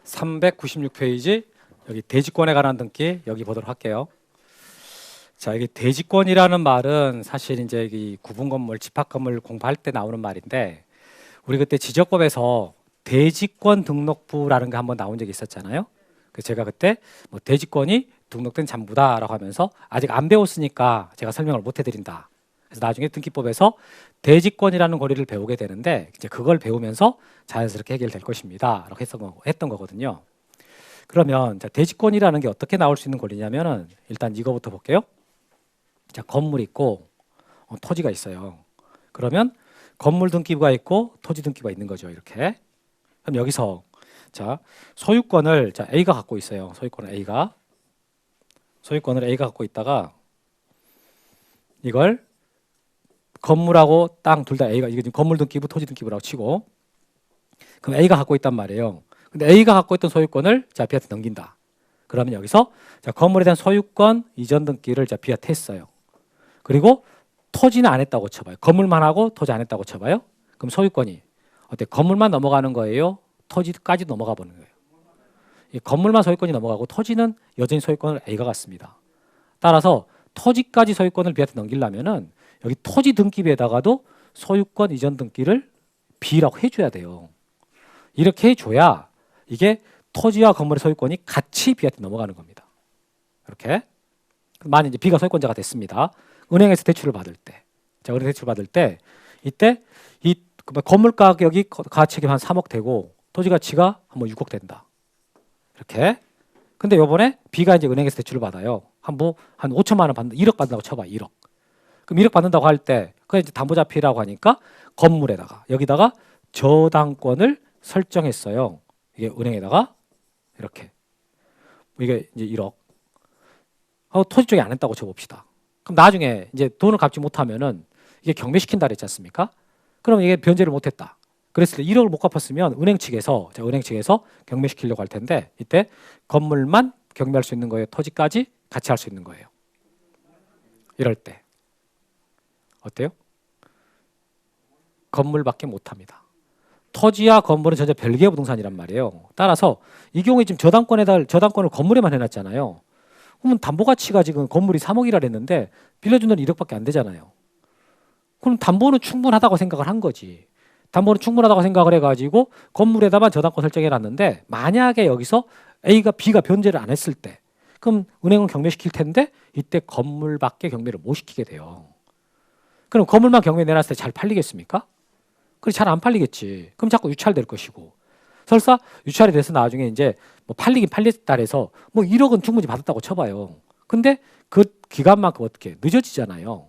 396페이지 여기 대지권에 관한 등기 여기 보도록 할게요. 자, 이게 대지권이라는 말은 사실 이제 이 구분건물, 집합건물 공부할 때 나오는 말인데 우리 그때 지적법에서 대지권 등록부라는 게 한번 나온 적이 있었잖아요. 그래서 제가 그때 뭐 대지권이 등록된 잠부다라고 하면서 아직 안 배웠으니까 제가 설명을 못 해드린다. 그래서 나중에 등기법에서 대지권이라는 권리를 배우게 되는데 이제 그걸 배우면서 자연스럽게 해결될 것입니다. 라고 했던 거거든요. 그러면 자, 대지권이라는 게 어떻게 나올 수 있는 권리냐면은 일단 이거부터 볼게요. 자, 건물이 있고 토지가 있어요. 그러면 건물 등기부가 있고 토지 등기부가 있는 거죠. 이렇게. 그럼 여기서 자, 소유권을 자, A가 갖고 있어요. 소유권을 A가 갖고 있다가 이걸 건물하고 땅 둘 다 A가 이게 지금 건물 등기부, 토지 등기부라고 치고 그럼 A가 갖고 있단 말이에요. 근데 A가 갖고 있던 소유권을 자, B한테 넘긴다. 그러면 여기서 자, 건물에 대한 소유권 이전 등기를 자, B한테 했어요. 그리고 토지는 안 했다고 쳐봐요. 건물만 하고 토지 안 했다고 쳐봐요. 그럼 소유권이 어때? 건물만 넘어가는 거예요? 토지까지 넘어가 보는 거예요. 이 건물만 소유권이 넘어가고 토지는 여전히 소유권을 A가 갖습니다. 따라서 토지까지 소유권을 B한테 넘기려면은 여기 토지 등기부에다가도 소유권 이전 등기를 B라고 해줘야 돼요. 이렇게 해줘야 이게 토지와 건물의 소유권이 같이 B한테 넘어가는 겁니다. 이렇게. 만약 이제 B가 소유권자가 됐습니다. 은행에서 대출을 받을 때, 자, 은행 대출 받을 때 이때 이 건물 가격이 가치가 한 3억 되고 토지 가치가 한 6억 된다. 이렇게. 근데 요번에 B가 이제 은행에서 대출을 받아요. 한 5천만 원 받는다. 1억 받는다고 쳐봐. 1억. 그럼 1억 받는다고 할 때 그게 이제 담보자 P라고 하니까 건물에다가 여기다가 저당권을 설정했어요. 이게 은행에다가 이렇게. 이게 이제 1억. 토지 쪽에 안 했다고 쳐봅시다. 그럼 나중에 이제 돈을 갚지 못하면은 이게 경매시킨다 그랬지 않습니까? 그럼 이게 변제를 못했다. 그랬을 때 1억을 못 갚았으면 은행 측에서 경매시키려고 할 텐데 이때 건물만 경매할 수 있는 거예요. 토지까지 같이 할 수 있는 거예요. 이럴 때 어때요? 건물밖에 못합니다. 토지와 건물은 전혀 별개의 부동산이란 말이에요. 따라서 이 경우에 지금 저당권을 건물에만 해놨잖아요. 그러면 담보 가치가 지금 건물이 3억이라 했는데 빌려준 돈은 1억밖에 안 되잖아요. 그럼 담보는 충분하다고 생각을 한 거지. 담보는 충분하다고 생각을 해가지고 건물에다만 저당권 설정해놨는데 만약에 여기서 B가 변제를 안 했을 때 그럼 은행은 경매시킬 텐데 이때 건물밖에 경매를 못 시키게 돼요. 그럼 건물만 경매 내놨을 때 잘 팔리겠습니까? 그래 잘 안 팔리겠지. 그럼 자꾸 유찰될 것이고. 설사 유찰이 돼서 나중에 이제 뭐 팔렸다 해서 뭐 1억은 충분히 받았다고 쳐봐요. 근데 그 기간만큼 어떻게 늦어지잖아요.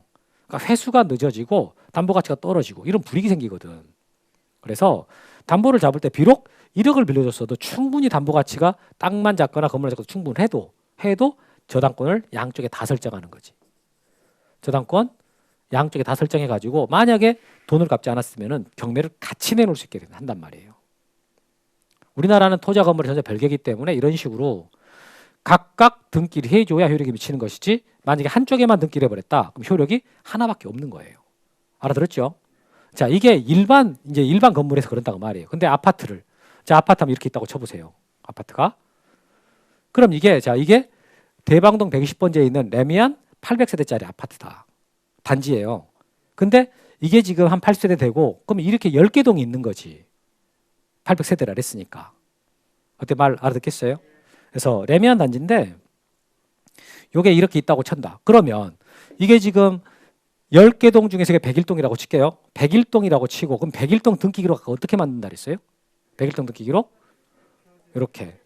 그러니까 회수가 늦어지고 담보 가치가 떨어지고 이런 불이익이 생기거든. 그래서 담보를 잡을 때 비록 1억을 빌려줬어도 충분히 담보 가치가 땅만 잡거나 건물을 잡고도 충분해도 저당권을 양쪽에 다 설정하는 거지. 저당권 양쪽에 다 설정해가지고 만약에 돈을 갚지 않았으면은 경매를 같이 내놓을 수 있게 한단 말이에요. 우리나라는 토지와 건물이 전혀 별개이기 때문에 이런 식으로 각각 등기를 해줘야 효력이 미치는 것이지 만약에 한쪽에만 등기를 해버렸다 그럼 효력이 하나밖에 없는 거예요. 알아들었죠? 자, 이게 일반 건물에서 그런다고 말이에요. 근데 아파트를 아파트하면 이렇게 있다고 쳐보세요. 아파트가 그럼 이게 대방동 120번지에 있는 레미안 800세대짜리 아파트다. 단지예요. 근데 이게 지금 한 80세대 되고 그럼 이렇게 10개 동이 있는 거지. 800세대라 그랬으니까. 어때 말 알아듣겠어요? 그래서 레미안 단지인데 요게 이렇게 있다고 쳤다. 그러면 이게 지금 10개 동 중에서 101동이라고 칠게요. 101동이라고 치고 그럼 101동 등기 기록 어떻게 만든다 그랬어요? 101동 등기 기록? 이렇게.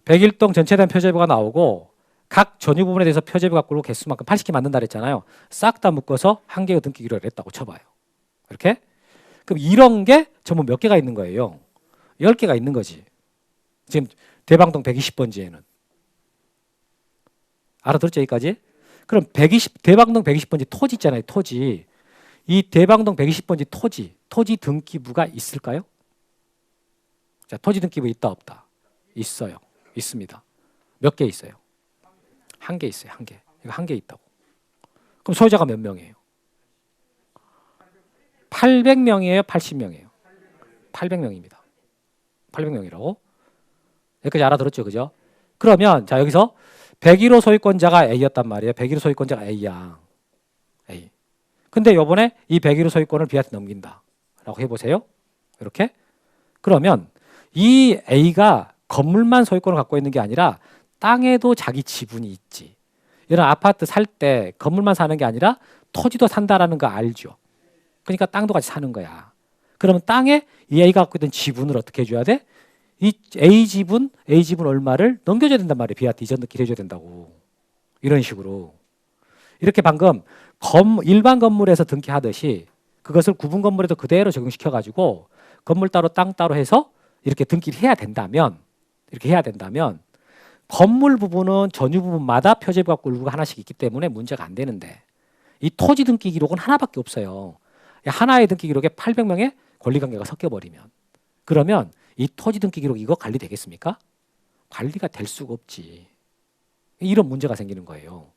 101동 전체에 대한 표제부가 나오고 각 전유 부분에 대해서 표제부 갖고 개수만큼 80개 만든다 그랬잖아요. 싹 다 묶어서 한 개의 등기 기록을 했다고 쳐봐요. 이렇게. 그럼 이런 게 전부 몇 개가 있는 거예요? 10개가 있는 거지. 지금 대방동 120번지에는. 알아들었죠, 여기까지? 그럼 대방동 120번지 토지 있잖아요, 토지. 이 대방동 120번지 토지 등기부가 있을까요? 자, 토지 등기부 있다, 없다? 있어요. 있습니다. 몇 개 있어요? 한 개 있어요, 한 개. 이거 한 개 있다고. 그럼 소유자가 몇 명이에요? 800명이에요, 80명이에요? 800명입니다. 800명이라고? 여기까지 알아들었죠, 그죠? 그러면 자 여기서 101호 소유권자가 A였단 말이에요. 101호 소유권자가 A야. A. 근데 요번에 이 101호 소유권을 B한테 넘긴다. 라고 해보세요. 이렇게. 그러면 이 A가 건물만 소유권을 갖고 있는 게 아니라 땅에도 자기 지분이 있지. 이런 아파트 살 때 건물만 사는 게 아니라 토지도 산다라는 거 알죠. 그러니까 땅도 같이 사는 거야. 그러면 땅에 이 A가 갖고 있던 지분을 어떻게 해줘야 돼? 이 A 지분 얼마를 넘겨줘야 된단 말이에요. B한테 이전 등기를 해줘야 된다고. 이런 식으로. 이렇게 방금 일반 건물에서 등기하듯이 그것을 구분 건물에도 그대로 적용시켜가지고 건물 따로 땅 따로 해서 이렇게 등기를 해야 된다면 건물 부분은 전유 부분마다 표제부가 꿀구가 하나씩 있기 때문에 문제가 안 되는데 이 토지 등기 기록은 하나밖에 없어요. 하나의 등기 기록에 800명의 권리관계가 섞여버리면 그러면 이 토지 등기 기록 이거 관리되겠습니까? 관리가 될 수가 없지. 이런 문제가 생기는 거예요.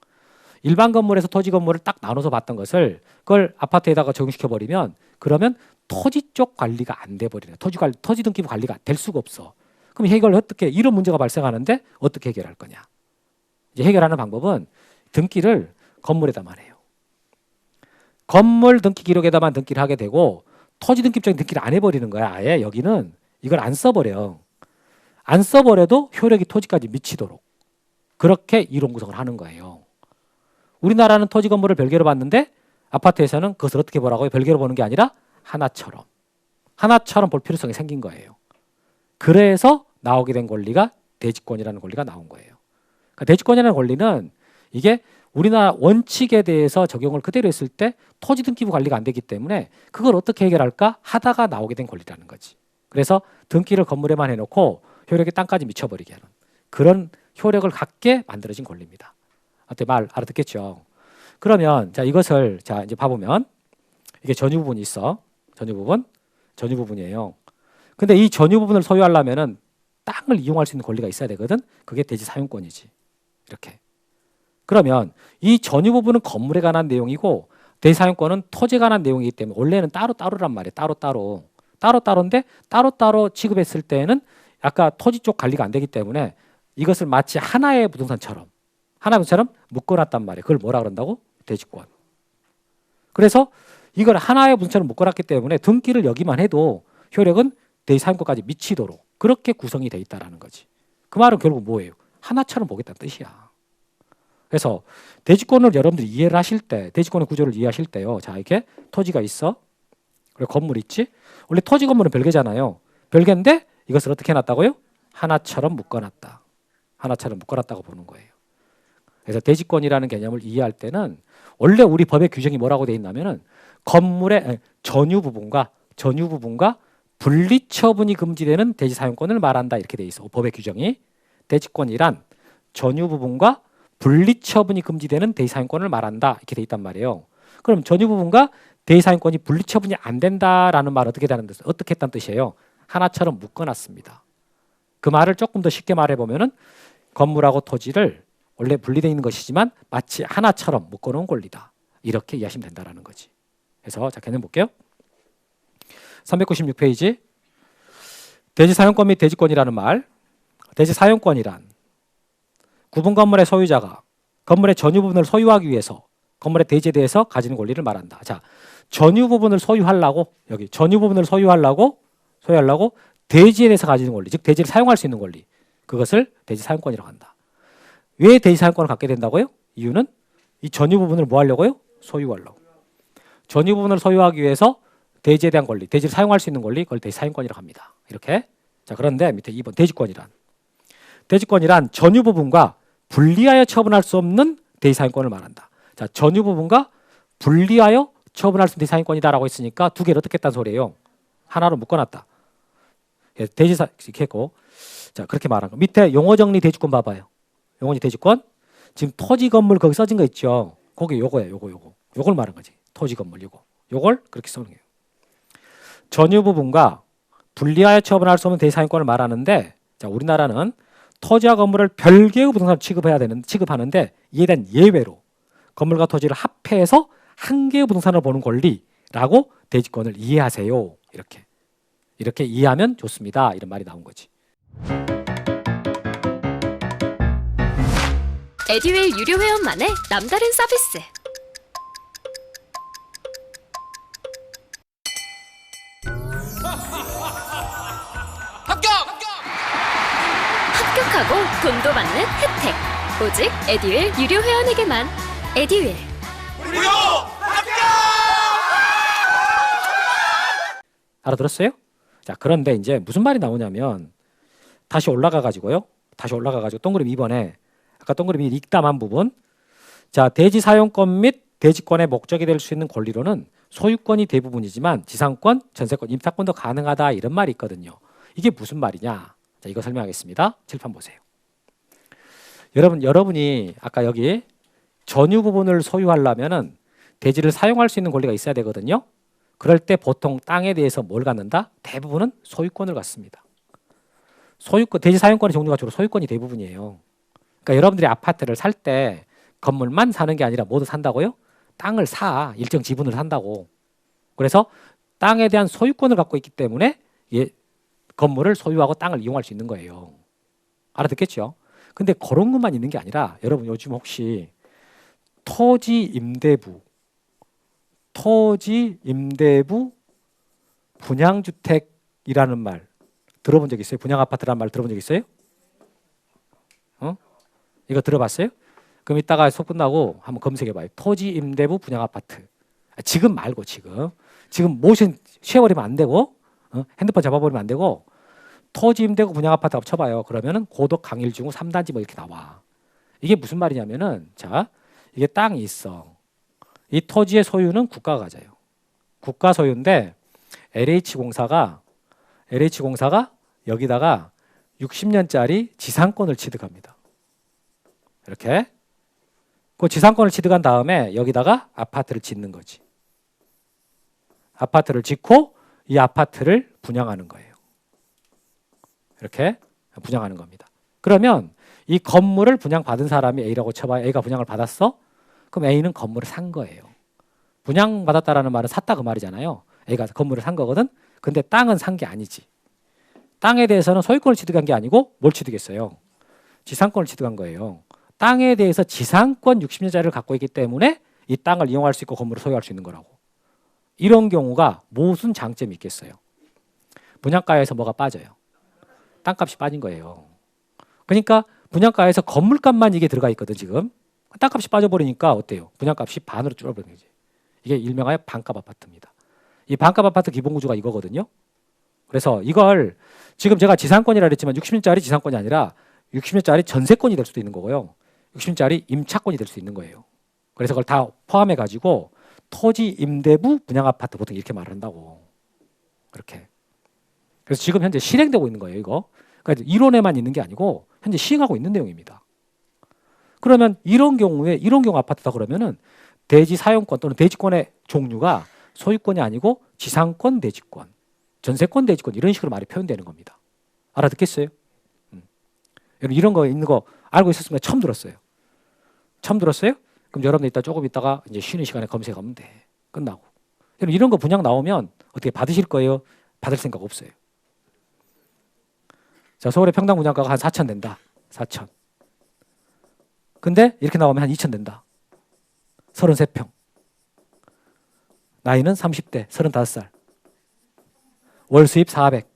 일반 건물에서 토지 건물을 딱 나눠서 봤던 것을 그걸 아파트에다가 적용시켜버리면 그러면 토지 쪽 관리가 안 돼버리네. 토지 등기부 관리가 될 수가 없어. 그럼 해결을 어떻게 이런 문제가 발생하는데 어떻게 해결할 거냐? 이제 해결하는 방법은 등기를 건물에다만 해요. 건물 등기 기록에다만 등기를 하게 되고 토지 등기부적인 등기를 안 해버리는 거야. 아예 여기는 이걸 안 써버려. 안 써버려도 효력이 토지까지 미치도록 그렇게 이론 구성을 하는 거예요. 우리나라는 토지 건물을 별개로 봤는데 아파트에서는 그것을 어떻게 보라고요? 별개로 보는 게 아니라 하나처럼 볼 필요성이 생긴 거예요. 그래서 나오게 된 권리가 대지권이라는 권리가 나온 거예요. 그러니까 대지권이라는 권리는 이게 우리나라 원칙에 대해서 적용을 그대로 했을 때 토지 등기부 관리가 안 되기 때문에 그걸 어떻게 해결할까 하다가 나오게 된 권리라는 거지. 그래서 등기를 건물에만 해놓고 효력이 땅까지 미쳐버리게 하는 그런 효력을 갖게 만들어진 권리입니다. 어때 말 알아듣겠죠? 그러면 자 이것을 자 이제 봐보면 이게 전유 부분이 있어. 전유 부분이에요. 근데 이 전유 부분을 소유하려면은 땅을 이용할 수 있는 권리가 있어야 되거든. 그게 대지 사용권이지. 이렇게. 그러면 이 전유 부분은 건물에 관한 내용이고 대지 사용권은 토지에 관한 내용이기 때문에 원래는 따로따로란 말이에요. 따로따로인데 따로따로 취급했을 때는 아까 토지 쪽 관리가 안 되기 때문에 이것을 마치 하나의 부동산처럼 묶어놨단 말이에요. 그걸 뭐라 그런다고? 대지권. 그래서 이걸 하나의 부동산처럼 묶어놨기 때문에 등기를 여기만 해도 효력은 대지 사용권까지 미치도록 그렇게 구성이 돼 있다라는 거지. 그 말은 결국 뭐예요? 하나처럼 보겠다는 뜻이야. 그래서 대지권을 여러분들이 이해를 하실 때 대지권의 구조를 이해하실 때요. 자 이렇게 토지가 있어. 그리고 건물 있지. 원래 토지 건물은 별개잖아요. 별개인데 이것을 어떻게 해놨다고요? 하나처럼 묶어놨다고 보는 거예요. 그래서 대지권이라는 개념을 이해할 때는 원래 우리 법의 규정이 뭐라고 돼 있냐면은 건물의 전유 부분과 분리 처분이 금지되는 대지 사용권을 말한다 이렇게 돼 있어. 법의 규정이 대지권이란 전유 부분과 분리 처분이 금지되는 대지 사용권을 말한다 이렇게 돼 있단 말이에요. 그럼 전유 부분과 대지 사용권이 분리 처분이 안 된다라는 말 어떻게 했다는 뜻이에요? 하나처럼 묶어놨습니다. 그 말을 조금 더 쉽게 말해보면은 건물하고 토지를 원래 분리되어 있는 것이지만 마치 하나처럼 묶어놓은 권리다. 이렇게 이해하시면 된다라는 거지. 그래서 자 개념 볼게요. 396페이지 대지 사용권 및 대지권이라는 말. 대지 사용권이란 구분 건물의 소유자가 건물의 전유 부분을 소유하기 위해서 건물의 대지에 대해서 가지는 권리를 말한다. 자, 전유 부분을 소유하려고 대지에 대해서 가지는 권리, 즉 대지를 사용할 수 있는 권리. 그것을 대지 사용권이라고 한다. 왜 대지 사용권을 갖게 된다고요? 이유는 이 전유 부분을 뭐 하려고요? 소유하려고. 전유 부분을 소유하기 위해서 대지에 대한 권리, 대지를 사용할 수 있는 권리, 그걸 대지 사용권이라고 합니다. 이렇게. 자, 그런데 밑에 2번 대지권이란 전유 부분과 분리하여 처분할 수 없는 대지 사용권을 말한다. 자, 전유 부분과 분리하여 처분할 수 있는 대지 사용권이다라고 했으니까 두 개를 어떻게 했다는 소리예요? 하나로 묶어놨다. 대지사 이렇게 했고, 자 그렇게 말한 거. 밑에 용어 정리 대지권 봐봐요. 용어 정리 대지권. 지금 토지 건물 거기 써진 거 있죠. 거기 요거예요. 요걸 말한 거지. 토지 건물 요걸 그렇게 쓰는 거예요. 전유 부분과 분리하여 처분할 수 없는 대지 사용권을 말하는데, 자 우리나라는 토지와 건물을 별개의 부동산으로 취급하는데 이에 대한 예외로 건물과 토지를 합해서 한 개의 부동산으로 보는 권리라고 대지권을 이해하세요. 이렇게 이해하면 좋습니다. 이런 말이 나온 거지. 에듀윌 유료 회원만의 남다른 서비스. 합격하고 돈도 받는 혜택. 오직 에듀윌 유료 회원에게만. 에듀윌. 알아들었어요? 자, 그런데 이제 무슨 말이 나오냐면 다시 올라가 가지고 동그라미 2번에 아까 동그라미 읽담한 부분. 자, 대지 사용권 및 대지권의 목적이 될 수 있는 권리로는 소유권이 대부분이지만 지상권, 전세권, 임차권도 가능하다 이런 말이 있거든요. 이게 무슨 말이냐? 자, 이거 설명하겠습니다. 칠판 보세요. 여러분이 아까 여기 전유 부분을 소유하려면은 대지를 사용할 수 있는 권리가 있어야 되거든요. 그럴 때 보통 땅에 대해서 뭘 갖는다? 대부분은 소유권을 갖습니다. 소유권, 대지 사용권의 종류가 주로 소유권이 대부분이에요. 그러니까 여러분들이 아파트를 살 때 건물만 사는 게 아니라 모두 산다고요? 땅을 사, 일정 지분을 산다고. 그래서 땅에 대한 소유권을 갖고 있기 때문에 건물을 소유하고 땅을 이용할 수 있는 거예요. 알아듣겠죠? 근데 그런 것만 있는 게 아니라 여러분 요즘 혹시 토지 임대부 분양주택이라는 말 들어본 적 있어요? 분양아파트라는 말 들어본 적 있어요? 이거 들어봤어요? 그럼 이따가 수업 끝나고 한번 검색해봐요. 토지 임대부 분양아파트. 지금 말고 지금 모션 쉬어버리면 안 되고 핸드폰 잡아버리면 안 되고 토지 임대부 분양아파트 쳐봐요. 그러면은 고덕 강일중후 3단지 뭐 이렇게 나와. 이게 무슨 말이냐면은 자, 이게 땅이 있어. 이 토지의 소유는 국가가 가져요. 국가 소유인데 LH공사가 여기다가 60년짜리 지상권을 취득합니다. 이렇게. 그 지상권을 취득한 다음에 여기다가 아파트를 짓는 거지. 아파트를 짓고 이 아파트를 분양하는 거예요. 이렇게 분양하는 겁니다. 그러면 이 건물을 분양받은 사람이 A라고 쳐봐요. A가 분양을 받았어? 그럼 A는 건물을 산 거예요. 분양받았다라는 말은 샀다 그 말이잖아요. A가 건물을 산 거거든. 근데 땅은 산 게 아니지. 땅에 대해서는 소유권을 취득한 게 아니고 뭘 취득했어요? 지상권을 취득한 거예요. 땅에 대해서 지상권 60년짜리를 갖고 있기 때문에 이 땅을 이용할 수 있고 건물을 소유할 수 있는 거라고. 이런 경우가 무슨 장점이 있겠어요? 분양가에서 뭐가 빠져요? 땅값이 빠진 거예요. 그러니까 분양가에서 건물값만 이게 들어가 있거든 지금. 땅값이 빠져버리니까 어때요? 분양값이 반으로 줄어버리는 거지. 이게 일명하여 반값 아파트입니다. 이 반값 아파트 기본 구조가 이거거든요. 그래서 이걸 지금 제가 지상권이라 그랬지만 60년짜리 지상권이 아니라 60년짜리 전세권이 될 수도 있는 거고요. 60년짜리 임차권이 될 수 있는 거예요. 그래서 그걸 다 포함해 가지고 토지 임대부 분양 아파트 보통 이렇게 말을 한다고. 그렇게. 그래서 지금 현재 실행되고 있는 거예요, 이거. 그러니까 이론에만 있는 게 아니고 현재 시행하고 있는 내용입니다. 그러면 이런 경우 아파트다 그러면은 대지 사용권 또는 대지권의 종류가 소유권이 아니고 지상권 대지권, 전세권 대지권 이런 식으로 말이 표현되는 겁니다. 알아듣겠어요? 여러분 이런 거 있는 거 알고 있었으면 처음 들었어요. 처음 들었어요? 그럼 여러분 이따 조금 있다가 이제 쉬는 시간에 검색하면 돼. 끝나고. 여러분 이런 거 분양 나오면 어떻게 받으실 거예요? 받을 생각 없어요. 자, 서울의 평당 분양가가 한 4천 된다. 4천. 근데 이렇게 나오면 한 2천 된다. 33평. 나이는 30대, 35살. 월 수입 400.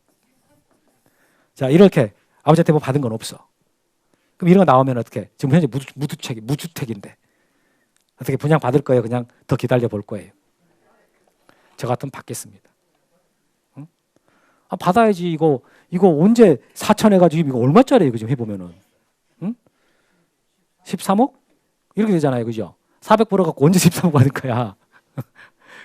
자, 이렇게 아버지한테 뭐 받은 건 없어. 그럼 이런 거 나오면 어떻게? 지금 현재 무주택인데 어떻게 분양 받을 거예요? 그냥 더 기다려 볼 거예요. 저 같으면 받겠습니다. 응? 아, 받아야지. 이거 언제 4천 해가지고 이거 얼마짜리예요? 그죠? 해보면은 응? 13억? 이렇게 되잖아요. 그죠? 400 벌어갖고 언제 13억 하는 거야?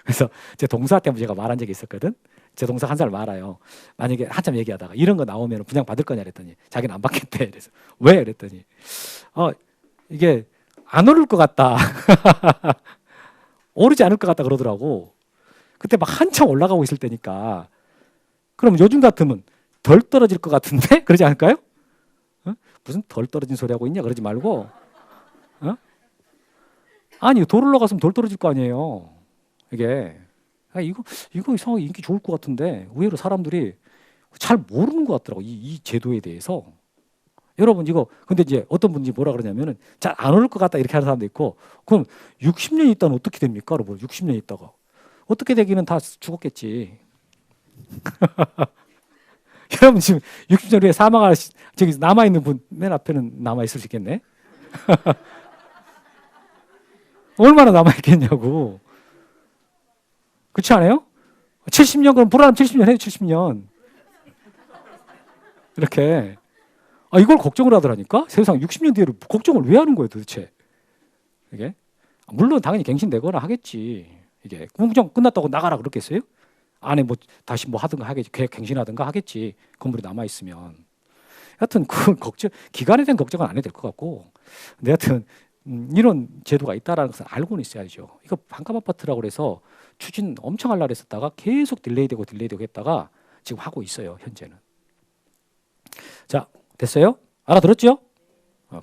그래서 제 동사 때문에 제가 말한 적이 있었거든. 제 동사 한 살 말아요. 만약에 한참 얘기하다가 이런 거 나오면 분양 받을 거냐 그랬더니 자기는 안 받겠대. 그래서 왜? 그랬더니 이게 안 오를 것 같다. 오르지 않을 것 같다 그러더라고. 그때 막 한참 올라가고 있을 때니까. 그럼 요즘 같으면 덜 떨어질 것 같은데? 그러지 않을까요? 무슨 덜 떨어진 소리 하고 있냐? 그러지 말고. 아니 돌 올라갔으면 덜 떨어질 거 아니에요. 이게 이거 이상하게 인기 좋을 것 같은데 의외로 사람들이 잘 모르는 것 같더라고 이 제도에 대해서. 여러분 이거 근데 이제 어떤 분이 뭐라 그러냐면은 잘 안 오를 것 같다 이렇게 하는 사람도 있고 그럼 60년 있다는 어떻게 됩니까? 여러분 60년 있다가 어떻게 되기는 다 죽었겠지. 여러분 지금 60년 후에 사망할 저기 남아 있는 분 맨 앞에는 남아 있을 수 있겠네. 얼마나 남아 있겠냐고. 그렇지 않아요? 70년 그럼 불안하면 70년 해요. 70년. 이렇게. 아 이걸 걱정을 하더라니까. 세상 60년 뒤에를 걱정을 왜 하는 거예요, 도대체? 이게 물론 당연히 갱신되거나 하겠지. 이게 공정 끝났다고 나가라 그렇겠어요? 안에 뭐 다시 뭐 하든가 하겠지. 계획 갱신하든가 하겠지. 건물이 남아 있으면. 하여튼 그 걱정 기간에 대한 걱정은 안 해도 될 것 같고. 근데 하여튼 이런 제도가 있다라는 것을 알고는 있어야죠. 이거 반값 아파트라고 그래서 추진 엄청 하려고 했었다가 계속 딜레이되고 했다가 지금 하고 있어요. 현재는. 자 됐어요? 알아들었죠?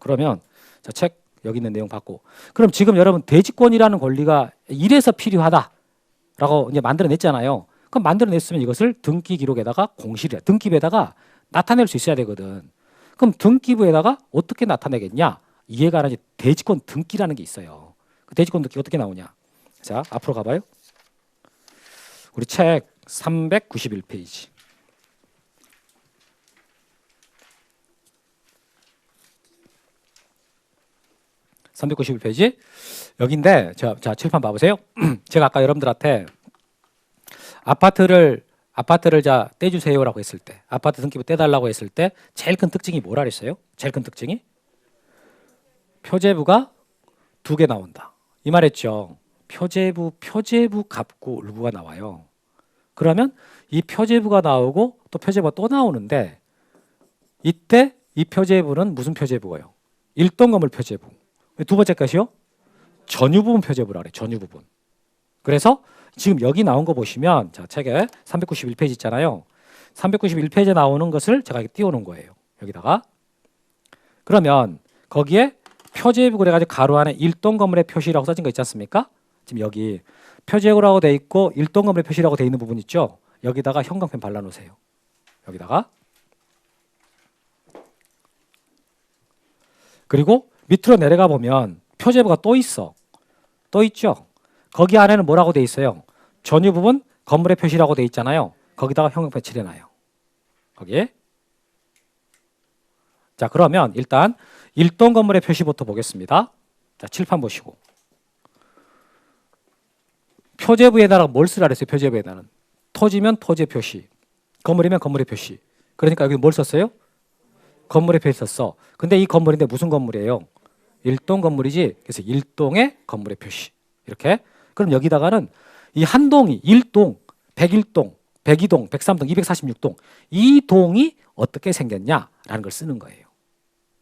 그러면 자, 책 여기 있는 내용 받고 그럼 지금 여러분 대지권이라는 권리가 이래서 필요하다라고 이제 만들어냈잖아요. 그럼 만들어냈으면 이것을 등기 기록에다가 공실이야. 등기부에다가 나타낼 수 있어야 되거든. 그럼 등기부에다가 어떻게 나타내겠냐? 이해가 안 하지. 대지권 등기라는 게 있어요. 그 대지권 등기 어떻게 나오냐? 자 앞으로 가봐요. 우리 책 391페이지. 391페이지 여기인데 자 칠판 봐보세요. 제가 아까 여러분들한테 아파트를 자 떼주세요라고 했을 때 아파트 등기부 떼달라고 했을 때 제일 큰 특징이 뭐라 그랬어요? 제일 큰 특징이 표제부가 2개 나온다. 이 말했죠. 표제부 갑구 을구가 나와요. 그러면 이 표제부가 나오고 또 표제부가 또 나오는데 이때 이 표제부는 무슨 표제부예요? 일동건물 표제부. 두 번째 것이요? 전유부분 표제부라 그래. 전유부분. 그래서 지금 여기 나온 거 보시면 자 책에 391페이지 있잖아요. 391페이지에 나오는 것을 제가 이렇게 띄워놓은 거예요. 여기다가 그러면 거기에 표제부 그래가지고 가로 안에 일동건물의 표시라고 써진 거 있지 않습니까? 지금 여기 표제부라고 돼 있고 일동건물의 표시라고 돼 있는 부분 있죠? 여기다가 형광펜 발라놓으세요. 여기다가 그리고 밑으로 내려가 보면 표제부가 또 있어. 또 있죠? 거기 안에는 뭐라고 돼 있어요? 전유 부분 건물의 표시라고 돼 있잖아요. 거기다가 형광펜 칠해놔요. 거기에. 자 그러면 일단 일동 건물의 표시부터 보겠습니다. 자 칠판 보시고. 표제부에다가 뭘 쓰라 그랬어요? 표제부에다는. 토지면 토지의 표시. 건물이면 건물의 표시. 그러니까 여기 뭘 썼어요? 건물의 표시 썼어. 근데 이 건물인데 무슨 건물이에요? 일동 건물이지. 그래서 일동의 건물의 표시. 이렇게. 그럼 여기다가는 이 한 동이 1동, 101동, 102동, 103동, 246동 이 동이 어떻게 생겼냐라는 걸 쓰는 거예요.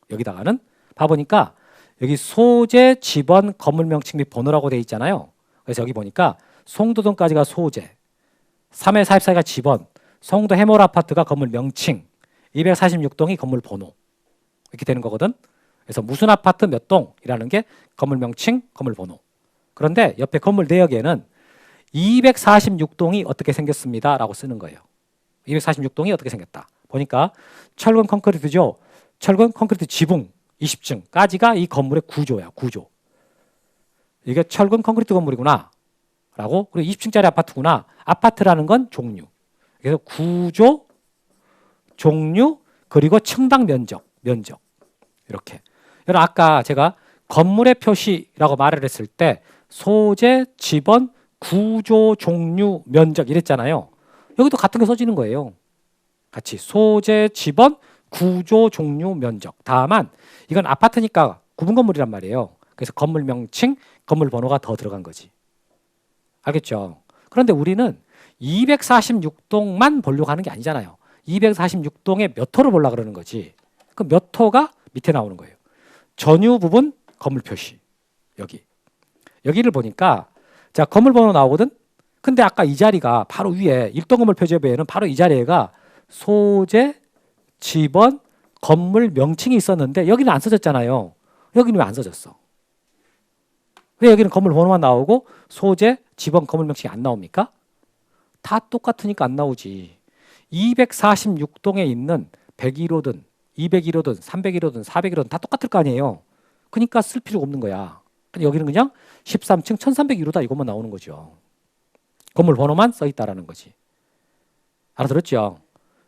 여기다가는 봐보니까 여기 소재, 지번, 건물 명칭 및 번호라고 돼 있잖아요. 그래서 여기 보니까 송도동까지가 소재, 3회 44가 지번, 송도 해몰 아파트가 건물 명칭, 246동이 건물 번호 이렇게 되는 거거든. 그래서 무슨 아파트 몇 동이라는 게 건물 명칭, 건물 번호. 그런데 옆에 건물 내역에는 246동이 어떻게 생겼습니다 라고 쓰는 거예요. 246동이 어떻게 생겼다. 보니까 철근 콘크리트죠. 철근 콘크리트 지붕 20층까지가 이 건물의 구조야. 구조. 이게 철근 콘크리트 건물이구나 라고. 그리고 20층짜리 아파트구나. 아파트라는 건 종류. 그래서 구조, 종류, 그리고 층당 면적. 이렇게. 여러분 아까 제가 건물의 표시라고 말을 했을 때 소재, 지번, 구조, 종류, 면적 이랬잖아요. 여기도 같은 게 써지는 거예요. 같이 소재, 지번, 구조, 종류, 면적. 다만 이건 아파트니까 구분 건물이란 말이에요. 그래서 건물 명칭, 건물 번호가 더 들어간 거지. 알겠죠? 그런데 우리는 246동만 보려고 하는 게 아니잖아요. 246동의 몇 호를 보려고 그러는 거지. 그 몇 호가 밑에 나오는 거예요. 전유 부분 건물 표시. 여기를 보니까 자 건물 번호 나오거든. 근데 아까 이 자리가 바로 위에 일동 건물 표제부에는 바로 이 자리가 소재, 지번, 건물 명칭이 있었는데 여기는 안 써졌잖아요. 여기는 왜 안 써졌어? 왜 여기는 건물 번호만 나오고 소재, 지번, 건물 명칭이 안 나옵니까? 다 똑같으니까 안 나오지. 246동에 있는 101호든 201호든 301호든 401호든 다 똑같을 거 아니에요. 그러니까 쓸 필요가 없는 거야. 근데 여기는 그냥 13층 1301호다 이것만 나오는 거죠. 건물 번호만 써 있다라는 거지. 알아들었죠?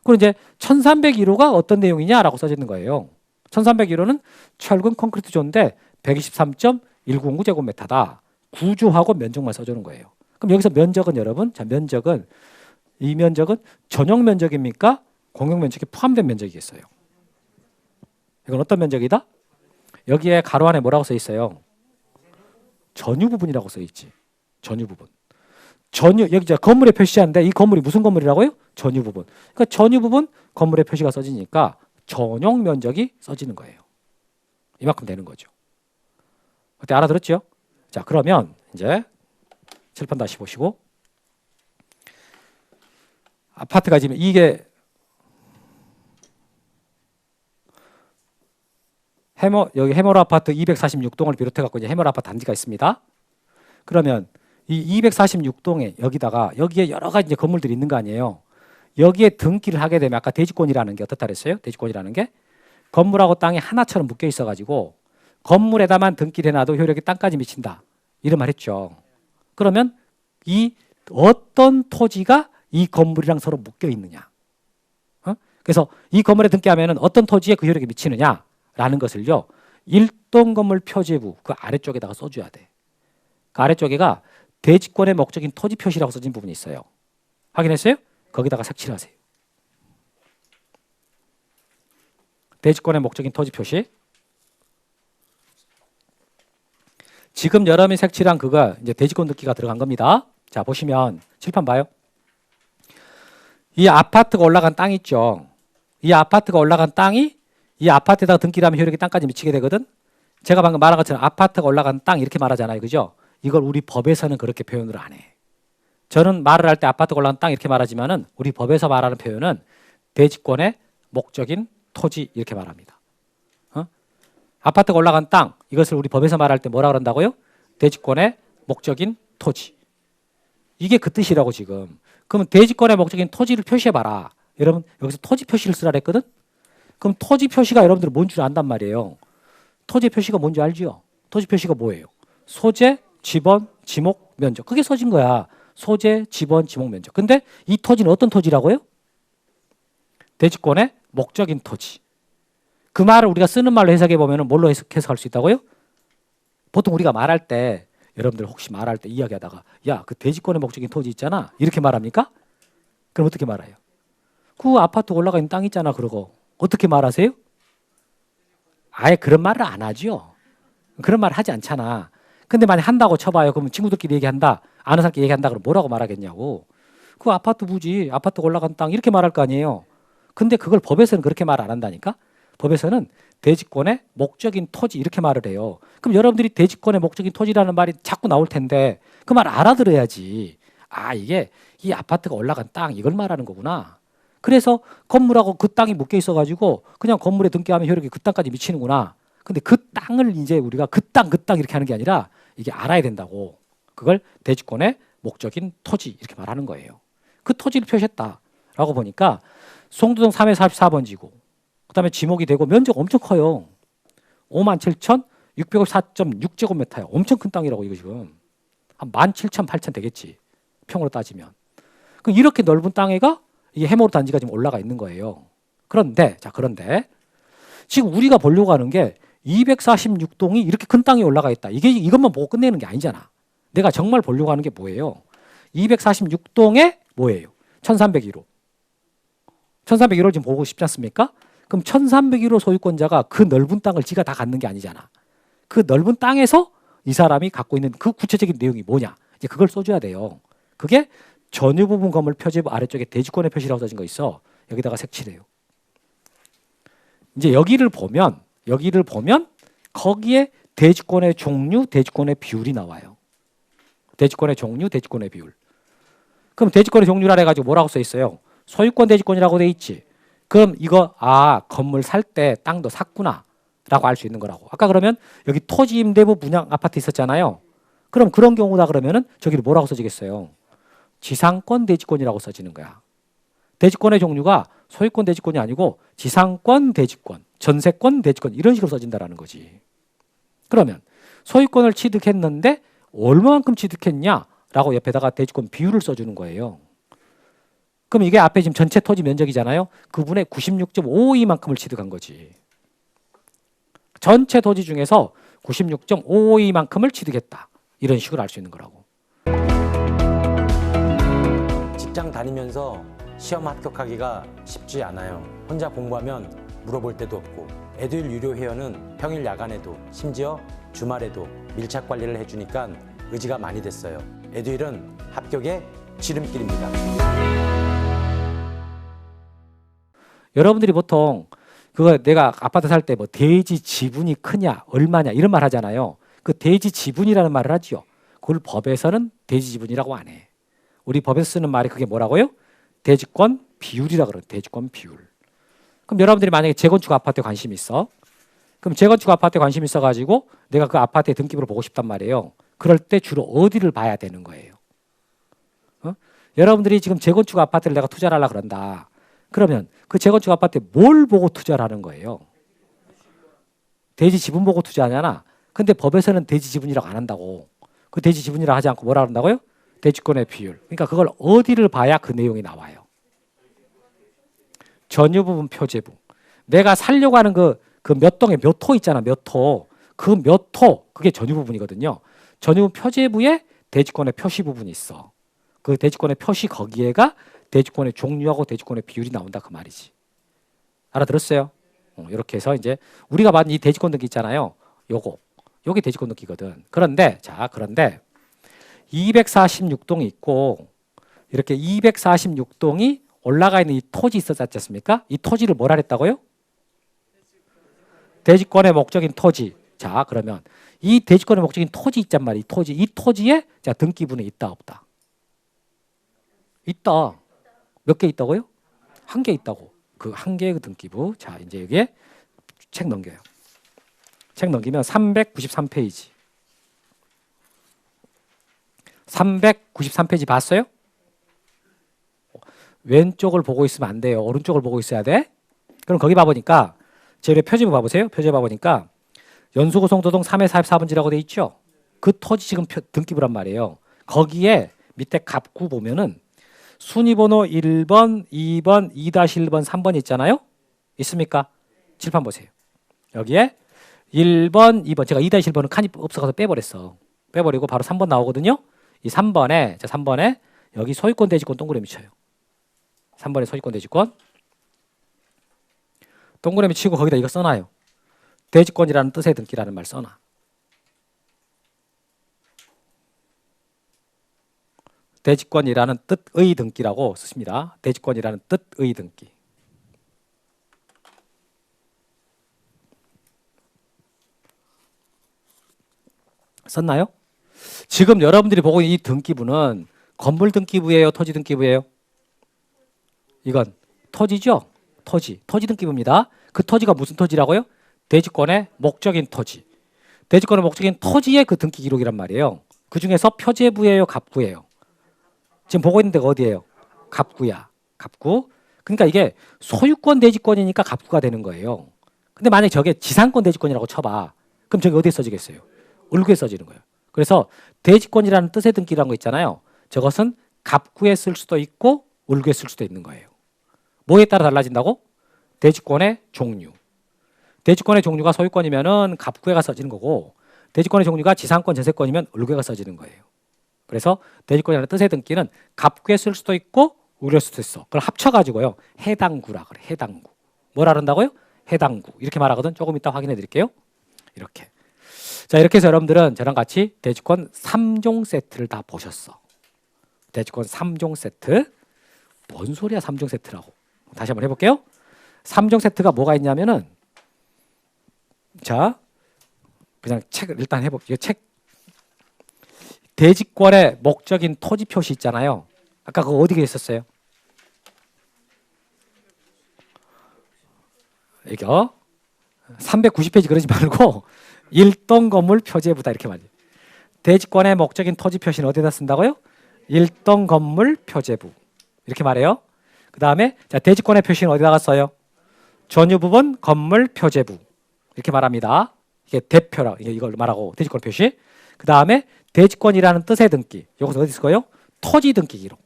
그리고 이제 1301호가 어떤 내용이냐라고 써져 있는 거예요. 1301호는 철근 콘크리트 존인데 123.1909제곱미터다. 구조하고 면적만 써주는 거예요. 그럼 여기서 면적은 여러분, 자 면적은 이 면적은 전용 면적입니까? 공용 면적이 포함된 면적이겠어요. 이건 어떤 면적이다? 여기에 가로 안에 뭐라고 써 있어요? 전유 부분이라고 써 있지. 전유 부분. 전유 여기 이제 건물에 표시하는데 이 건물이 무슨 건물이라고요? 전유 부분. 그러니까 전유 부분 건물에 표시가 써지니까 전용 면적이 써지는 거예요. 이만큼 되는 거죠. 어때 알아들었죠? 자 그러면 이제 칠판 다시 보시고 아파트가 지금 이게 여기 해머로 아파트 246동을 비롯해 갖고 이제 해머로 아파트 단지가 있습니다. 그러면 이 246동에 여기에 여러 가지 이제 건물들이 있는 거 아니에요. 여기에 등기를 하게 되면 아까 대지권이라는 게 어떻다 그랬어요? 대지권이라는 게 건물하고 땅이 하나처럼 묶여 있어 가지고 건물에다만 등기를 해놔도 효력이 땅까지 미친다. 이런 말 했죠. 그러면 이 어떤 토지가 이 건물이랑 서로 묶여 있느냐. 그래서 이 건물에 등기하면은 어떤 토지에 그 효력이 미치느냐라는 것을요. 1동 건물 표제부 그 아래쪽에다가 써줘야 돼. 그 아래쪽에가 대지권의 목적인 토지 표시라고 써진 부분이 있어요. 확인했어요? 거기다가 색칠하세요. 대지권의 목적인 토지 표시. 지금 여러분이 색칠한 그거 이제 대지권 등기가 들어간 겁니다. 자 보시면 칠판 봐요. 이 아파트가 올라간 땅 있죠. 이 아파트가 올라간 땅이 이 아파트에다가 등기를 하면 효력이 땅까지 미치게 되거든. 제가 방금 말한 것처럼 아파트가 올라간 땅 이렇게 말하잖아요. 그죠? 이걸 우리 법에서는 그렇게 표현을 안 해. 저는 말을 할 때 아파트가 올라간 땅 이렇게 말하지만은 우리 법에서 말하는 표현은 대지권의 목적인 토지 이렇게 말합니다. 아파트가 올라간 땅 이것을 우리 법에서 말할 때 뭐라 그런다고요? 대지권의 목적인 토지. 이게 그 뜻이라고 지금. 그러면 대지권의 목적인 토지를 표시해봐라. 여러분 여기서 토지 표시를 쓰라 그랬거든? 그럼 토지 표시가 여러분들 뭔 줄 안단 말이에요. 토지 표시가 뭔지 알죠? 토지 표시가 뭐예요? 소재, 지번, 지목, 면적. 그게 써진 거야. 소재, 지번, 지목, 면적. 근데 이 토지는 어떤 토지라고요? 대지권의 목적인 토지. 그 말을 우리가 쓰는 말로 해석해 보면 뭘로 해석할 수 있다고요? 보통 우리가 말할 때 여러분들 혹시 말할 때 이야기하다가 야, 그 대지권의 목적인 토지 있잖아. 이렇게 말합니까? 그럼 어떻게 말해요? 그 아파트 올라가 있는 땅 있잖아. 그러고 어떻게 말하세요? 아예 그런 말을 안 하죠. 그런 말 하지 않잖아. 근데 만약 한다고 쳐봐요. 그러면 친구들끼리 얘기한다. 아는 사람끼리 얘기한다. 그럼 뭐라고 말하겠냐고. 그 아파트 부지, 아파트 올라간 땅 이렇게 말할 거 아니에요. 근데 그걸 법에서는 그렇게 말 안 한다니까. 법에서는 대지권의 목적인 토지 이렇게 말을 해요. 그럼 여러분들이 대지권의 목적인 토지라는 말이 자꾸 나올 텐데 그 말 알아들어야지. 아 이게 이 아파트가 올라간 땅 이걸 말하는 거구나. 그래서 건물하고 그 땅이 묶여 있어가지고 그냥 건물에 등기하면 효력이 그 땅까지 미치는구나. 근데 그 땅을 이제 우리가 그 땅 이렇게 하는 게 아니라 이게 알아야 된다고. 그걸 대지권의 목적인 토지 이렇게 말하는 거예요. 그 토지를 표시했다라고 보니까 송도동 3회 44번 지구. 그다음에 지목이 되고 면적 엄청 커요. 57,604.6제곱미터예요. 엄청 큰 땅이라고 이거 지금. 한 17,000, 8,000 되겠지. 평으로 따지면. 그럼 이렇게 넓은 땅에가 이게 해머로 단지가 지금 올라가 있는 거예요. 그런데 지금 우리가 보려고 하는 게 246동이 이렇게 큰 땅이 올라가 있다. 이것만 보고 끝내는 게 아니잖아. 내가 정말 보려고 하는 게 뭐예요? 246동에 뭐예요? 1301호. 1301호를 지금 보고 싶지 않습니까? 그럼 1301호 소유권자가 그 넓은 땅을 지가 다 갖는 게 아니잖아. 그 넓은 땅에서 이 사람이 갖고 있는 그 구체적인 내용이 뭐냐? 이제 그걸 써줘야 돼요. 그게 전유 부분 건물 표제부 아래쪽에 대지권의 표시라고 써진 거 있어. 여기다가 색칠해요. 이제 여기를 보면 거기에 대지권의 종류, 대지권의 비율이 나와요. 대지권의 종류, 대지권의 비율. 그럼 대지권의 종류라 해가지고 뭐라고 써 있어요? 소유권 대지권이라고 돼 있지. 그럼 이거 건물 살 때 땅도 샀구나 라고 알 수 있는 거라고. 아까 그러면 여기 토지 임대부 분양 아파트 있었잖아요. 그럼 그런 경우다 그러면은 저기를 뭐라고 써지겠어요? 지상권 대지권이라고 써지는 거야. 대지권의 종류가 소유권 대지권이 아니고 지상권 대지권, 전세권 대지권 이런 식으로 써진다라는 거지. 그러면 소유권을 취득했는데 얼마만큼 취득했냐라고 옆에다가 대지권 비율을 써주는 거예요. 그럼 이게 앞에 지금 전체 토지 면적이잖아요. 그분의 96.552만큼을 취득한 거지. 전체 토지 중에서 96.552만큼을 취득했다. 이런 식으로 알 수 있는 거라고. 직장 다니면서 시험 합격하기가 쉽지 않아요. 혼자 공부하면 물어볼 데도 없고 에듀윌 유료 회원은 평일 야간에도 심지어 주말에도 밀착 관리를 해주니까 의지가 많이 됐어요. 에듀윌은 합격의 지름길입니다. 여러분들이 보통 그거 내가 아파트 살 때 뭐 대지 지분이 크냐 얼마냐 이런 말 하잖아요. 그 대지 지분이라는 말을 하지요. 그걸 법에서는 대지 지분이라고 안 해. 우리 법에서 쓰는 말이 그게 뭐라고요? 대지권 비율이라 그래요. 대지권 비율. 그럼 여러분들이 만약에 재건축 아파트에 관심이 있어. 그럼 재건축 아파트에 관심이 있어가지고 내가 그 아파트의 등기부를 보고 싶단 말이에요. 그럴 때 주로 어디를 봐야 되는 거예요? 여러분들이 지금 재건축 아파트를 내가 투자를 하려고 그런다. 그러면 그 재건축 아파트에 뭘 보고 투자를 하는 거예요? 대지 지분 보고 투자하냐나? 근데 법에서는 대지 지분이라고 안 한다고. 그 대지 지분이라고 하지 않고 뭐라 한다고요? 대지권의 비율. 그러니까 그걸 어디를 봐야 그 내용이 나와요? 전유 부분 표제부. 내가 살려고 하는 그 몇 동에 몇 호 있잖아. 몇 호. 그 몇 호. 그게 전유 부분이거든요. 전유 표제부에 대지권의 표시 부분이 있어. 그 대지권의 표시 거기에가 대지권의 종류하고 대지권의 비율이 나온다 그 말이지. 알아들었어요? 이렇게 해서 이제 우리가 받은 이 대지권 등기 있잖아요. 요게 대지권 등기거든. 그런데 246동이 있고 이렇게 246동이 올라가 있는 이 토지 있었지 않습니까? 이 토지를 뭐라 했다고요? 대지권의 목적인 토지. 자, 그러면 이 대지권의 목적인 토지 있단 말이에요. 이 토지에 자, 등기부는 있다 없다? 있다. 몇 개 있다고요? 한 개 있다고. 그 한 개의 등기부. 자, 이제 여기에 책 넘겨요. 책 넘기면 393페이지. 393페이지 봤어요? 왼쪽을 보고 있으면 안 돼요. 오른쪽을 보고 있어야 돼. 그럼 거기 봐보니까 제 표지부 봐보세요. 표지부 봐보니까 연수구송도동 3회 44번지라고 돼 있죠. 그 토지 지금 등기부란 말이에요. 거기에 밑에 갑구 보면은 순위번호 1번, 2번, 2-1번, 3번 있잖아요. 있습니까? 칠판 보세요. 여기에 1번, 2번. 제가 2-1번은 칸이 없어서 빼버렸어. 빼버리고 바로 3번 나오거든요. 이 3번에 여기 소유권 대지권 동그라미 쳐요. 3번에 소유권 대지권 동그라미 치고 거기다 이거 써놔요. 대지권이라는 뜻의 등기라는 말 써놔. 대지권이라는 뜻의 등기라고 쓰십니다. 대지권이라는 뜻의 등기. 썼나요? 지금 여러분들이 보고 있는 이 등기부는 건물 등기부예요? 토지 등기부예요? 이건 토지죠? 토지 등기부입니다. 그 토지가 무슨 토지라고요? 대지권의 목적인 토지. 대지권의 목적인 토지의 그 등기 기록이란 말이에요. 그 중에서 표제부예요? 갑구예요? 지금 보고 있는 데가 어디예요? 갑구야. 갑구. 그러니까 이게 소유권 대지권이니까 갑구가 되는 거예요. 근데 만약에 저게 지상권 대지권이라고 쳐봐. 그럼 저게 어디에 써지겠어요? 을구에 써지는 거예요. 그래서 대지권이라는 뜻의 등기라는 거 있잖아요. 저것은 갑구에 쓸 수도 있고 을구에 쓸 수도 있는 거예요. 뭐에 따라 달라진다고? 대지권의 종류. 대지권의 종류가 소유권이면은 갑구에가 써지는 거고 대지권의 종류가 지상권 전세권이면 을구에가 써지는 거예요. 그래서 대지권이라는 뜻의 등기는 갑구에 쓸 수도 있고 을구에 쓸 수도 있어. 그걸 합쳐가지고요. 해당구라 그래. 해당구. 뭐라 그런다고요? 해당구. 이렇게 말하거든. 조금 이따 확인해 드릴게요. 이렇게. 자, 이렇게 해서 여러분들은 저랑 같이 대지권 3종 세트를 다 보셨어. 대지권 3종 세트. 뭔 소리야 3종 세트라고. 다시 한번 해볼게요. 3종 세트가 뭐가 있냐면은 자, 그냥 책을 일단 해볼게요. 책 대지권의 목적인 토지 표시 있잖아요. 아까 그거 어디에 있었어요? 이거 390페이지 그러지 말고 1동 건물 표제부다 이렇게 말해요. 대지권의 목적인 토지 표시는 어디다 쓴다고요? 1동 건물 표제부 이렇게 말해요. 그 다음에 자 대지권의 표시는 어디다가 써요? 전유 부분 건물 표제부 이렇게 말합니다. 이게 대표라 이걸 말하고 대지권 표시. 그 다음에 대지권이라는 뜻의 등기. 이것은 어디 쓸 거예요? 토지 등기 기록.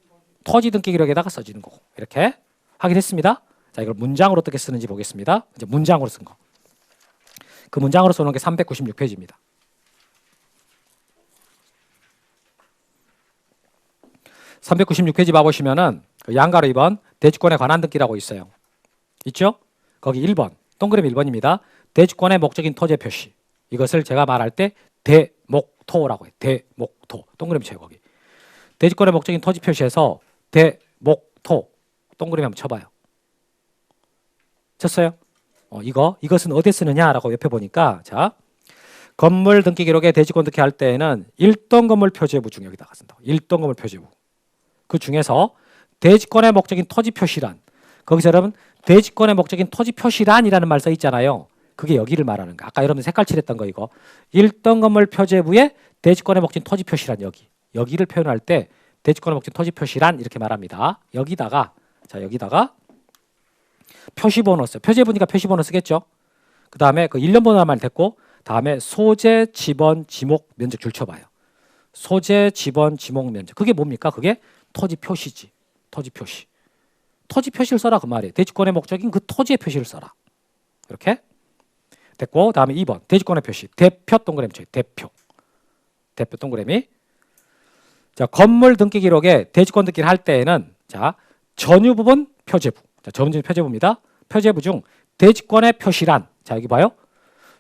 토지 등기 기록에다가 써지는 거고 이렇게 확인했습니다. 자 이걸 문장으로 어떻게 쓰는지 보겠습니다. 이제 문장으로 쓴 거. 그 문장으로 써놓은 게 396페이지입니다. 396페이지 봐보시면은 그 양가로 2번 대지권에 관한 등기라고 있어요. 있죠? 거기 1번 동그라미 1번입니다. 대지권의 목적인 토지의 표시. 이것을 제가 말할 때 대목토라고 해요. 대목토 동그라미 쳐요 거기. 대지권의 목적인 토지 표시에서 대목토 동그라미 한번 쳐봐요. 쳤어요? 이것은 어디에 쓰느냐라고 옆에 보니까 자 건물 등기 기록에 대지권 등기 할 때에는 일동 건물 표제부 중에 여기다가 쓴다고. 일동 건물 표제부. 그 중에서 대지권의 목적인 토지 표시란 거기서 여러분 대지권의 목적인 토지 표시란이라는 말 써 있잖아요. 그게 여기를 말하는 거. 아까 여러분 색깔 칠했던 거 이거. 일동 건물 표제부에 대지권의 목적인 토지 표시란 여기를 표현할 때 대지권의 목적인 토지 표시란 이렇게 말합니다. 여기다가 표시번호 써요. 표제부니까 표시번호 쓰겠죠. 그 다음에 그 1년 번호만 됐고 다음에 소재, 지번, 지목, 면적 줄 쳐봐요. 소재, 지번, 지목, 면적. 그게 뭡니까? 그게 토지 표시지. 토지 표시. 토지 표시를 써라 그 말이에요. 대지권의 목적인 그 토지의 표시를 써라. 이렇게 됐고 다음에 2번 대지권의 표시. 대표 동그라미 쳐요. 대표 동그라미. 자 건물 등기 기록에 대지권 등기를 할 때에는 자 전유 부분 표제부. 자 전유 표제부입니다. 표제부 중 대지권의 표시란. 자 여기 봐요.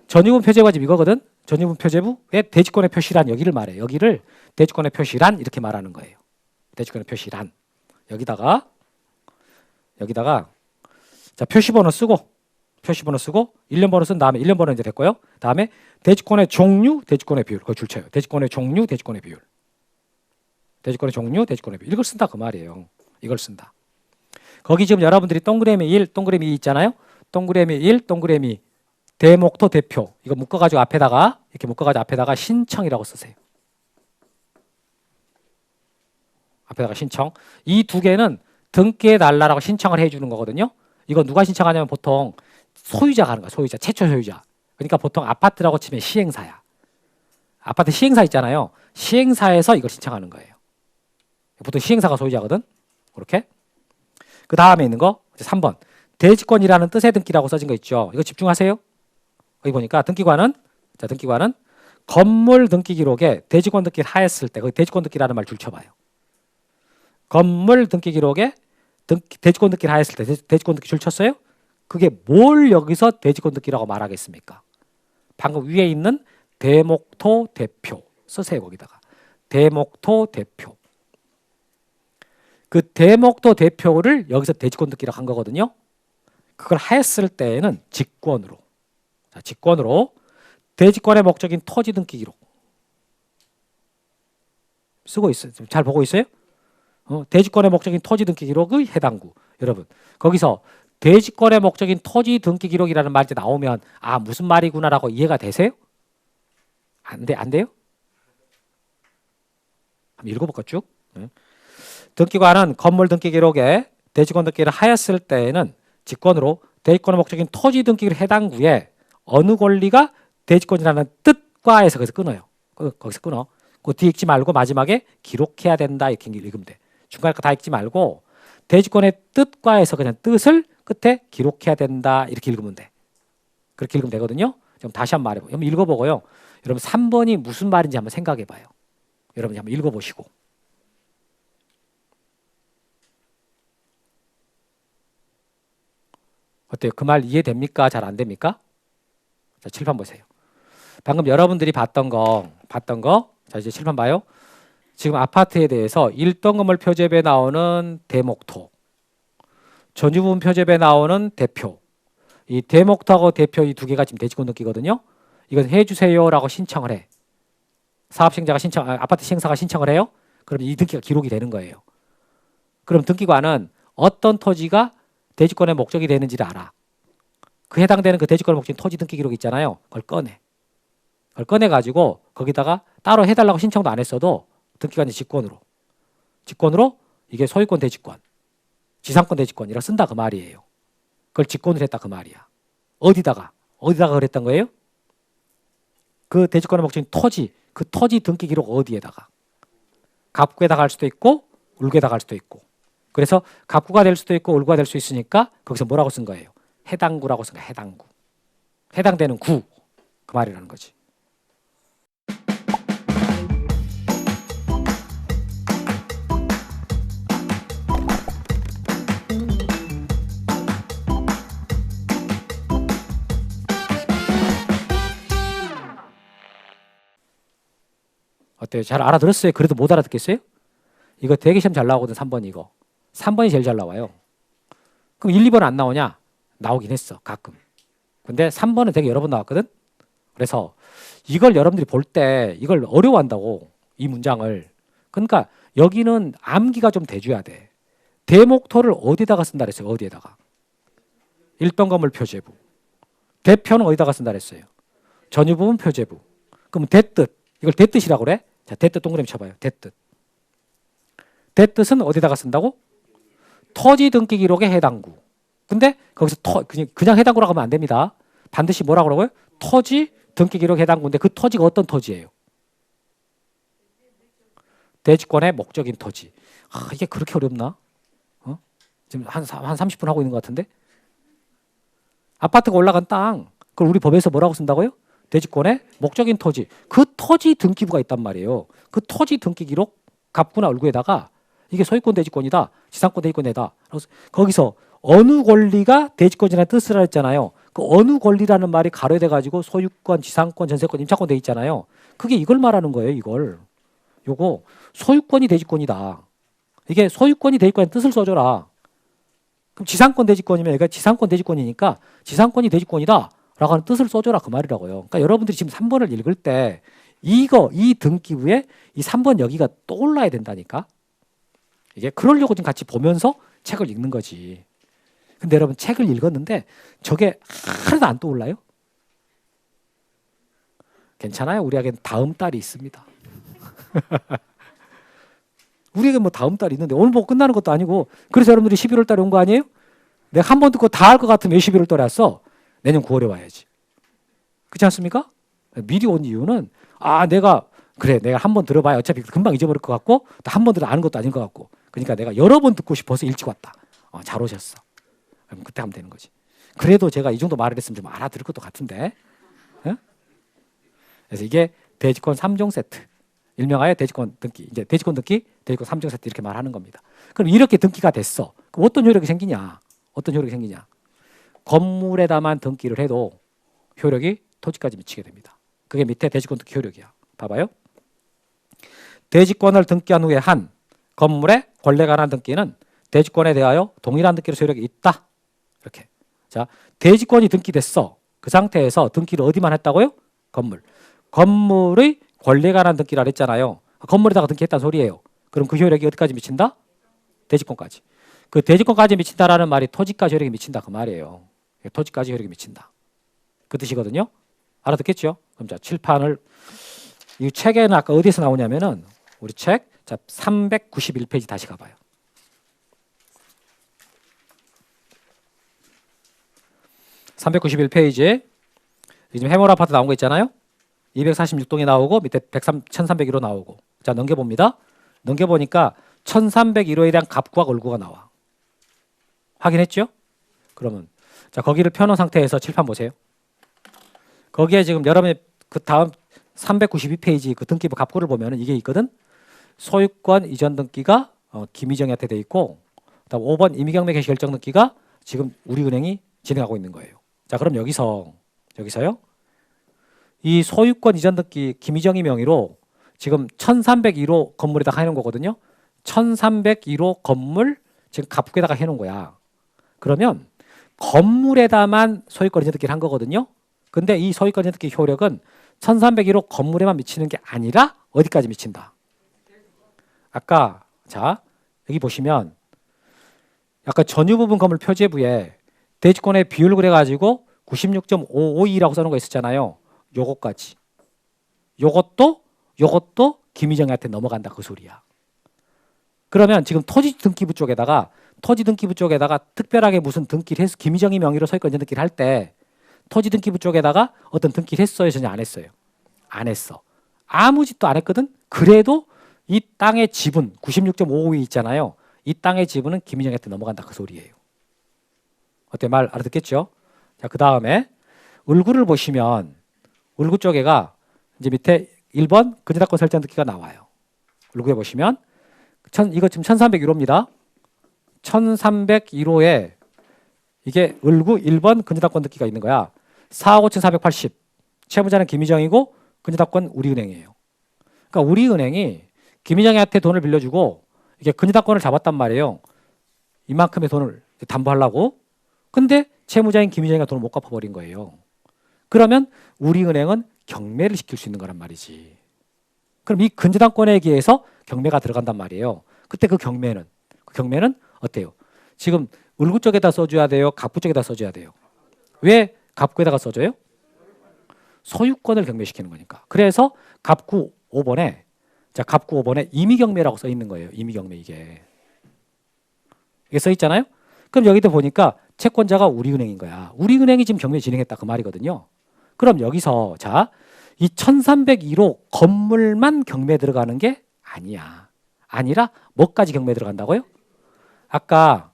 전유분 표제부가 지금 이거거든. 전유분 표제부의 대지권의 표시란 여기를 말해요. 여기를 대지권의 표시란 이렇게 말하는 거예요. 대지권의 표시란. 여기다가 자 표시번호 쓰고 1년 번호 쓴 다음에 1년 번호 이제 됐고요. 다음에 대지권의 종류, 대지권의 비율. 그걸 줄 쳐요. 대지권의 종류, 대지권의 비율. 대지권의 종류, 대지권의 비율. 이걸 쓴다 그 말이에요. 이걸 쓴다. 거기 지금 여러분들이 동그라미 1, 동그라미 2 있잖아요. 동그라미 1, 동그라미 대목토 대표. 이거 묶어가지고 앞에다가 이렇게 묶어가지고 앞에다가 신청이라고 쓰세요. 앞에다가 신청. 이 두 개는 등기해 달라라고 신청을 해주는 거거든요. 이거 누가 신청하냐면 보통 소유자가 하는 거야. 소유자, 최초 소유자. 그러니까 보통 아파트라고 치면 시행사야. 아파트 시행사 있잖아요. 시행사에서 이걸 신청하는 거예요. 보통 시행사가 소유자거든. 그렇게. 그 다음에 있는 거 3번 대지권이라는 뜻의 등기라고 써진 거 있죠. 이거 집중하세요. 여기 보니까 등기관은 건물 등기 기록에 대지권 등기를 하였을 때 거기 대지권 등기라는 말 줄 쳐봐요. 건물 등기 기록에 대지권 등기를 하였을 때 대지권 등기 줄 쳤어요? 그게 뭘 여기서 대지권 등기라고 말하겠습니까? 방금 위에 있는 대목토 대표 쓰세요. 거기다가 대목토 대표. 그 대목토 대표를 여기서 대지권 등기라고 한 거거든요. 그걸 하였을 때에는 직권으로. 자, 직권으로 대지권의 목적인 토지 등기 기록 쓰고 있어요. 잘 보고 있어요? 대지권의 목적인 토지 등기 기록의 해당구. 여러분 거기서 대지권의 목적인 토지 등기 기록이라는 말이 나오면 아 무슨 말이구나라고 이해가 되세요? 안 돼요? 한번 읽어볼까 쭉. 등기관은 건물 등기 기록에 대지권 등기를 하였을 때에는 직권으로 대지권의 목적인 토지 등기를 해당구에 어느 권리가 대지권이라는 뜻과에서 거기서 끊어요. 거기서 끊어. 그 뒤에 읽지 말고 마지막에 기록해야 된다 이렇게 읽으면 돼. 중간에 다 읽지 말고 대지권의 뜻과에서 그냥 뜻을 끝에 기록해야 된다 이렇게 읽으면 돼. 그렇게 읽으면 되거든요. 그럼 다시 한번 말해봐요. 한번 읽어보고요. 여러분 3번이 무슨 말인지 한번 생각해봐요. 여러분이 한번 읽어보시고. 어때요? 그 말 이해됩니까? 잘 안 됩니까? 자, 칠판 보세요. 방금 여러분들이 봤던 거. 자, 이제 칠판 봐요. 지금 아파트에 대해서 1동 건물 표제부에 나오는 대목토, 전유분 표제부에 나오는 대표. 이 대목토하고 대표 이 두 개가 지금 대지권 등기거든요. 이건 해주세요라고 신청을 해. 사업시행자가 아파트 시행사가 신청을 해요. 그럼 이 등기가 기록이 되는 거예요. 그럼 등기관은 어떤 토지가 대지권의 목적이 되는지를 알아. 그 해당되는 그 대지권의 목적인 토지 등기 기록 있잖아요. 그걸 꺼내. 그걸 꺼내가지고 거기다가 따로 해달라고 신청도 안 했어도 등기관이 직권으로 이게 소유권 대지권 지상권 대지권이라 쓴다 그 말이에요. 그걸 직권을 했다 그 말이야. 어디다가 그랬던 거예요? 그 대지권의 목적인 토지, 그 토지 등기 기록 어디에다가? 갑구에다가 할 수도 있고 울구에다가 할 수도 있고. 그래서 갑구가 될 수도 있고 울구가 될 수 있으니까 거기서 뭐라고 쓴 거예요? 해당구라고 쓴 거예요. 해당구. 해당되는 구. 그 말이라는 거지. 어때요? 잘 알아들었어요? 그래도 못 알아듣겠어요? 이거 되게 시험 잘 나오거든. 3번 이거. 3번이 제일 잘 나와요. 그럼 1, 2번 안 나오냐? 나오긴 했어. 가끔. 근데 3번은 되게 여러 번 나왔거든. 그래서 이걸 여러분들이 볼 때 이걸 어려워한다고. 이 문장을. 그러니까 여기는 암기가 좀 돼줘야 돼. 대목토를 어디다가 쓴다 그랬어요? 어디에다가? 일동건물 표제부. 대표는 어디다가 쓴다 그랬어요? 전유부분 표제부. 그럼 대뜻. 이걸 대뜻이라고 그래? 자, 대뜻 동그라미 쳐봐요. 대뜻. 대뜻은 어디다가 쓴다고? 토지 등기 기록의 해당구. 근데 거기서 그냥 해당구라고 하면 안 됩니다. 반드시 뭐라고 그러고요? 토지 등기 기록 해당구인데 그 토지가 어떤 토지예요? 대지권의 목적인 토지. 아, 이게 그렇게 어렵나? 지금 한 30분 하고 있는 것 같은데? 아파트가 올라간 땅. 그걸 우리 법에서 뭐라고 쓴다고요? 대지권의 목적인 토지. 그 토지 등기부가 있단 말이에요. 그 토지 등기 기록 갑구나 울구에다가 이게 소유권 대지권이다. 지상권 대지권이다. 거기서 어느 권리가 대지권이라는 뜻을 했잖아요. 그 어느 권리라는 말이 가로돼 가지고 소유권, 지상권, 전세권, 임차권 돼 있잖아요. 그게 이걸 말하는 거예요. 이걸. 요거 소유권이 대지권이다. 이게 소유권이 대지권의 뜻을 써줘라. 그럼 지상권 대지권이면 얘가 지상권 대지권이니까 지상권이 대지권이다 라고 하는 뜻을 써줘라 그 말이라고요. 그러니까 여러분들이 지금 3번을 읽을 때 이 등기부에 이 3번 여기가 떠올라야 된다니까. 이게 그러려고 지금 같이 보면서 책을 읽는 거지. 근데 여러분 책을 읽었는데 저게 하나도 안 떠올라요? 괜찮아요. 우리에겐 다음 달이 있습니다. 우리에게 뭐 다음 달이 있는데 오늘 보고 끝나는 것도 아니고 그래서 여러분들이 11월 달에 온 거 아니에요? 내가 한 번 듣고 다 할 것 같으면 왜 11월 달에 왔어? 내년 9월에 와야지. 그렇지 않습니까? 미리 온 이유는 내가 한 번 들어봐야 어차피 금방 잊어버릴 것 같고 또 한 번 들어 아는 것도 아닌 것 같고 그러니까 내가 여러 번 듣고 싶어서 일찍 왔다. 잘 오셨어. 그럼 그때 하면 되는 거지. 그래도 제가 이 정도 말을 했으면 좀 알아들을 것도 같은데. 그래서 이게 대지권 3종 세트. 일명하여 대지권 등기. 이제 대지권 등기, 대지권 3종 세트 이렇게 말하는 겁니다. 그럼 이렇게 등기가 됐어. 그럼 어떤 효력이 생기냐? 건물에다만 등기를 해도 효력이 토지까지 미치게 됩니다. 그게 밑에 대지권 등기 효력이야. 봐봐요. 대지권을 등기한 후에 한 건물의 권리에 관한 등기는 대지권에 대하여 동일한 등기로 효력이 있다. 이렇게. 자, 대지권이 등기됐어. 그 상태에서 등기를 어디만 했다고요? 건물의 권리에 관한 등기라 했잖아요. 건물에다가 등기했다는 소리예요. 그럼 그 효력이 어디까지 미친다? 대지권까지. 그 대지권까지 미친다라는 말이 토지까지 효력이 미친다 그 말이에요. 토지까지 효력이 미친다. 그 뜻이거든요. 알아듣겠죠? 그럼 자, 칠판을 이 책에는 아까 어디서 나오냐면은 우리 책 자 391페이지 다시 가봐요. 391페이지에 지금 해몰 아파트 나온 거 있잖아요. 246동에 나오고 밑에 1301호 나오고. 자, 넘겨봅니다. 넘겨보니까 1301호에 대한 갑구와 을구가 나와. 확인했죠? 그러면 자, 거기를 펴놓은 상태에서 칠판 보세요. 거기에 지금 여러분이 그 다음 392페이지 그 등기부 갑구를 보면은 이게 있거든. 소유권 이전 등기가 김희정한테 돼 있고, 그다음 5번 이미경매 개시 결정 등기가 지금 우리은행이 진행하고 있는 거예요. 자, 그럼 여기서요. 이 소유권 이전 등기 김희정이 명의로 지금 1301호 건물에다가 해놓은 거거든요. 1301호 건물 지금 갑구에다가 해놓은 거야. 그러면 건물에다만 소유권 이전 등기를 한 거거든요. 근데 이 소유권 이전 등기 효력은 1301호 건물에만 미치는 게 아니라 어디까지 미친다? 아까 자 여기 보시면 아까 전유 부분 건물 표제부에 대지권의 비율을 그래가지고 96.552라고 써놓은 거 있었잖아요. 요것까지. 요것도 김희정한테 넘어간다 그 소리야. 그러면 지금 토지 등기부 쪽에다가 토지 등기부 쪽에다가 특별하게 무슨 등기를 해서 김희정이 명의로 소유권 이전 등기를 할 때 토지 등기부 쪽에다가 어떤 등기를 했어요? 전혀 안 했어요? 안 했어. 아무 짓도 안 했거든? 그래도 이 땅의 지분 96.55위 있잖아요. 이 땅의 지분은 김희정한테 넘어간다 그 소리예요. 어때? 말 알아듣겠죠? 자, 그 다음에 을구를 보시면 을구 쪽에가 이제 밑에 1번 근저당권 설정 등기가 나와요. 을구에 보시면 이거 지금 1301호입니다. 1301호에 이게 을구 1번 근저당권 등기가 있는 거야. 4억 5,480. 채무자는 김희정이고 근저당권 우리은행이에요. 그러니까 우리은행이 김희정한테 돈을 빌려주고 이게 근저당권을 잡았단 말이에요. 이만큼의 돈을 담보하려고. 근데 채무자인 김희정이가 돈을 못 갚아버린 거예요. 그러면 우리은행은 경매를 시킬 수 있는 거란 말이지. 그럼 이 근저당권에 의해서 경매가 들어간단 말이에요. 그때 그 경매는 어때요? 지금 을구 쪽에다 써줘야 돼요? 갑구 쪽에다 써줘야 돼요? 왜 갑구에다가 써줘요? 소유권을 경매시키는 거니까. 그래서 갑구 5번에 갑구 5번에 임의경매라고 써 있는 거예요. 임의경매 이게 써 있잖아요. 그럼 여기도 보니까 채권자가 우리은행인 거야. 우리은행이 지금 경매 진행했다 그 말이거든요. 그럼 여기서 이 1301호 건물만 경매 들어가는 게 아니라 뭐까지 경매 들어간다고요? 아까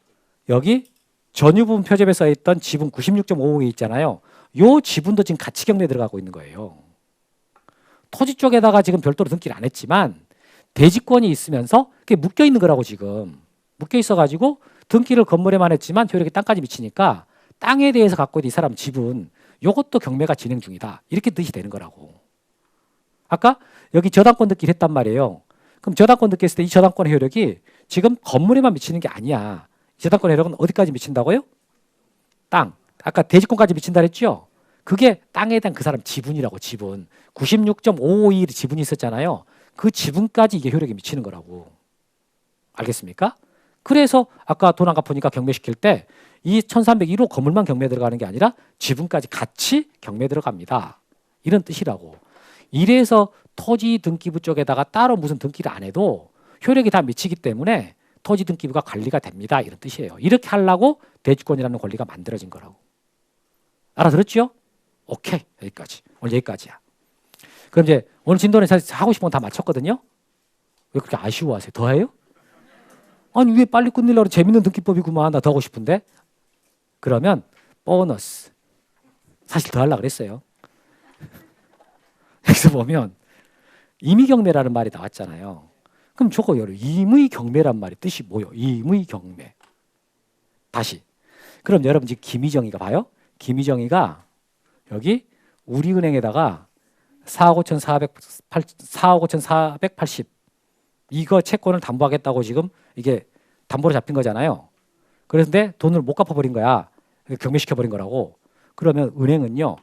여기 전유부분 표집에 써 있던 지분 96.55개 있잖아요. 요 지분도 지금 같이 경매 들어가고 있는 거예요. 토지 쪽에다가 지금 별도로 등기를 안 했지만 대지권이 있으면서 그게 묶여 있는 거라고 지금 묶여 있어가지고 등기를 건물에만 했지만 효력이 땅까지 미치니까 땅에 대해서 갖고 있는 이 사람 지분 요것도 경매가 진행 중이다. 이렇게 뜻이 되는 거라고. 아까 여기 저당권 등기를 했단 말이에요. 그럼 저당권 등기 했을 때 이 저당권의 효력이 지금 건물에만 미치는 게 아니야. 이 저당권 효력은 어디까지 미친다고요? 땅. 아까 대지권까지 미친다 그랬죠? 그게 땅에 대한 그 사람 지분이라고 지분. 96.551 지분이 있었잖아요. 그 지분까지 이게 효력이 미치는 거라고. 알겠습니까? 그래서 아까 돈 안 갚으니까 경매시킬 때 이 1301호 건물만 경매 들어가는 게 아니라 지분까지 같이 경매 들어갑니다. 이런 뜻이라고. 이래서 토지 등기부 쪽에다가 따로 무슨 등기를 안 해도 효력이 다 미치기 때문에 토지 등기부가 관리가 됩니다. 이런 뜻이에요. 이렇게 하려고 대주권이라는 권리가 만들어진 거라고. 알아들었죠? 오케이. 여기까지. 오늘 여기까지야. 그럼 이제 오늘 진도는 사실 하고 싶은 건 다 마쳤거든요. 왜 그렇게 아쉬워하세요? 더 해요? 아니 왜 빨리 끝내려고 재밌는 등기법이구만. 나 더 하고 싶은데. 그러면 보너스. 사실 더 하려고 그랬어요. 여기서 보면 임의경매라는 말이 나왔잖아요. 그럼 저거 임의경매란 말이 뜻이 뭐예요? 임의경매. 다시. 그럼 여러분 지금 김희정이가 봐요. 김희정이가 여기 우리은행에다가 4억 5,480 이거 채권을 담보하겠다고 지금 이게 담보로 잡힌 거잖아요. 그런데 돈을 못 갚아버린 거야. 경매시켜버린 거라고. 그러면 은행은요.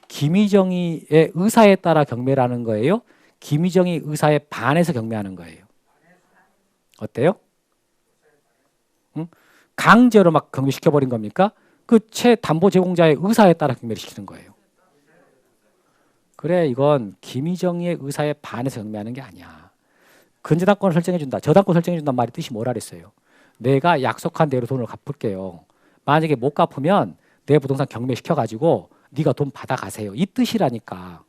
김희정이의 의사에 따라 경매라는 거예요. 김희정이 의사에 반해서 경매하는 거예요. 어때요? 응? 강제로 막 경매시켜버린 겁니까? 그 담보 제공자의 의사에 따라 경매를 시키는 거예요. 그래 이건 김희정이의 의사에 반해서 경매하는 게 아니야. 근저당권을 설정해준다. 저당권 설정해준다는 말이 뜻이 뭐라 그랬어요? 내가 약속한 대로 돈을 갚을게요. 만약에 못 갚으면 내 부동산 경매시켜가지고 네가 돈 받아가세요. 이 뜻이라니까.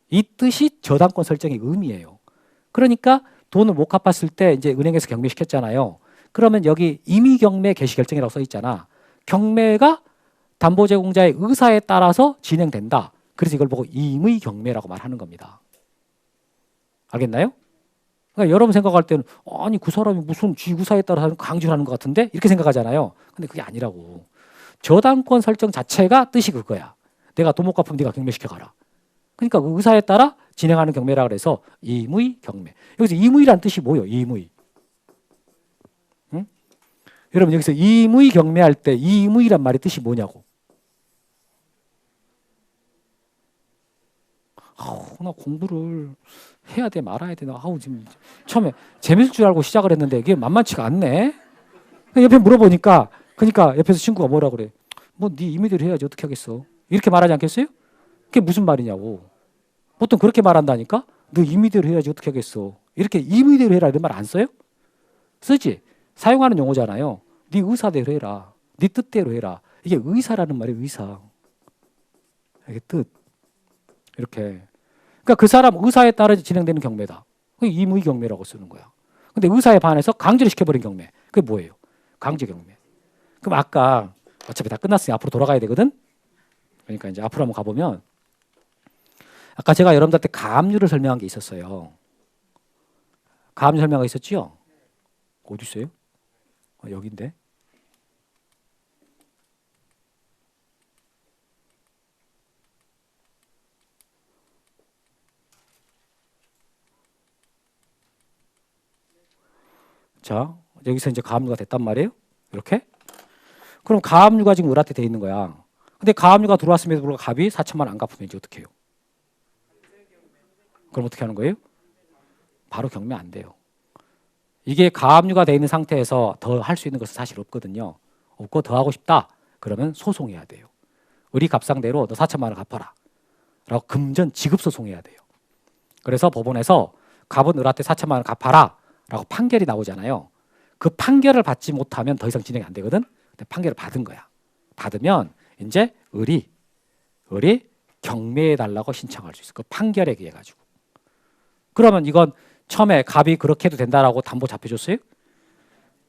이 뜻이 저당권 설정의 의미예요. 그러니까 돈을 못 갚았을 때 이제 은행에서 경매시켰잖아요. 그러면 여기 임의경매 개시결정이라고 써 있잖아. 경매가 담보 제공자의 의사에 따라서 진행된다. 그래서 이걸 보고 임의경매라고 말하는 겁니다. 알겠나요? 그러니까 여러분 생각할 때는 아니 그 사람이 무슨 지 의사에 따라 강제를 하는 것 같은데 이렇게 생각하잖아요. 근데 그게 아니라고. 저당권 설정 자체가 뜻이 그거야. 내가 돈 못 갚으면 네가 경매시켜가라. 그러니까 그 의사에 따라 진행하는 경매라 그래서 임의경매. 여기서 임의란 뜻이 뭐예요? 임의. 응? 여러분 여기서 임의경매할 때 임의란 말의 뜻이 뭐냐고. 나 공부를 해야 돼 말아야 되나. 지금 처음에 재밌을 줄 알고 시작을 했는데 이게 만만치가 않네. 옆에 물어보니까 그러니까 옆에서 친구가 뭐라 그래. 뭐 네 임의대로 해야지 어떻게 하겠어. 이렇게 말하지 않겠어요? 그게 무슨 말이냐고. 보통 그렇게 말한다니까. 너 임의대로 해야지 어떻게 하겠어. 이렇게 임의대로 해라 이런 말 안 써요? 쓰지. 사용하는 용어잖아요. 네 의사대로 해라. 네 뜻대로 해라. 이게 의사라는 말이 의사. 이게 뜻. 이렇게. 그러니까 그 사람 의사에 따라 진행되는 경매다. 그게 임의 경매라고 쓰는 거야. 근데 의사에 반해서 강제를 시켜버린 경매. 그게 뭐예요? 강제 경매. 그럼 아까 어차피 다 끝났으니 앞으로 돌아가야 되거든. 그러니까 이제 앞으로 한번 가보면 아까 제가 여러분들한테 가압류를 설명한 게 있었어요. 가압류 설명한 게 있었지요? 어디 있어요? 여기인데. 자, 여기서 이제 가압류가 됐단 말이에요. 이렇게. 그럼 가압류가 지금 을한테 돼 있는 거야. 근데 가압류가 들어왔음에도 불구하고 갑이 4천만 원 안 갚으면 이제 어떻게 해요? 그럼 어떻게 하는 거예요? 바로 경매 안 돼요. 이게 가압류가 돼 있는 상태에서 더 할 수 있는 것은 사실 없거든요. 없고 더 하고 싶다. 그러면 소송해야 돼요. 을이 값상대로 너 4천만 원 갚아라. 라고 금전 지급 소송해야 돼요. 그래서 법원에서 갑은 을한테 4천만 원 갚아라. 라고 판결이 나오잖아요. 그 판결을 받지 못하면 더 이상 진행이 안 되거든. 근데 판결을 받은 거야. 받으면 이제 을이 경매해 달라고 신청할 수 있어. 그 판결에 의해 가지고. 그러면 이건 처음에 갑이 그렇게 해도 된다라고 담보 잡혀줬어요?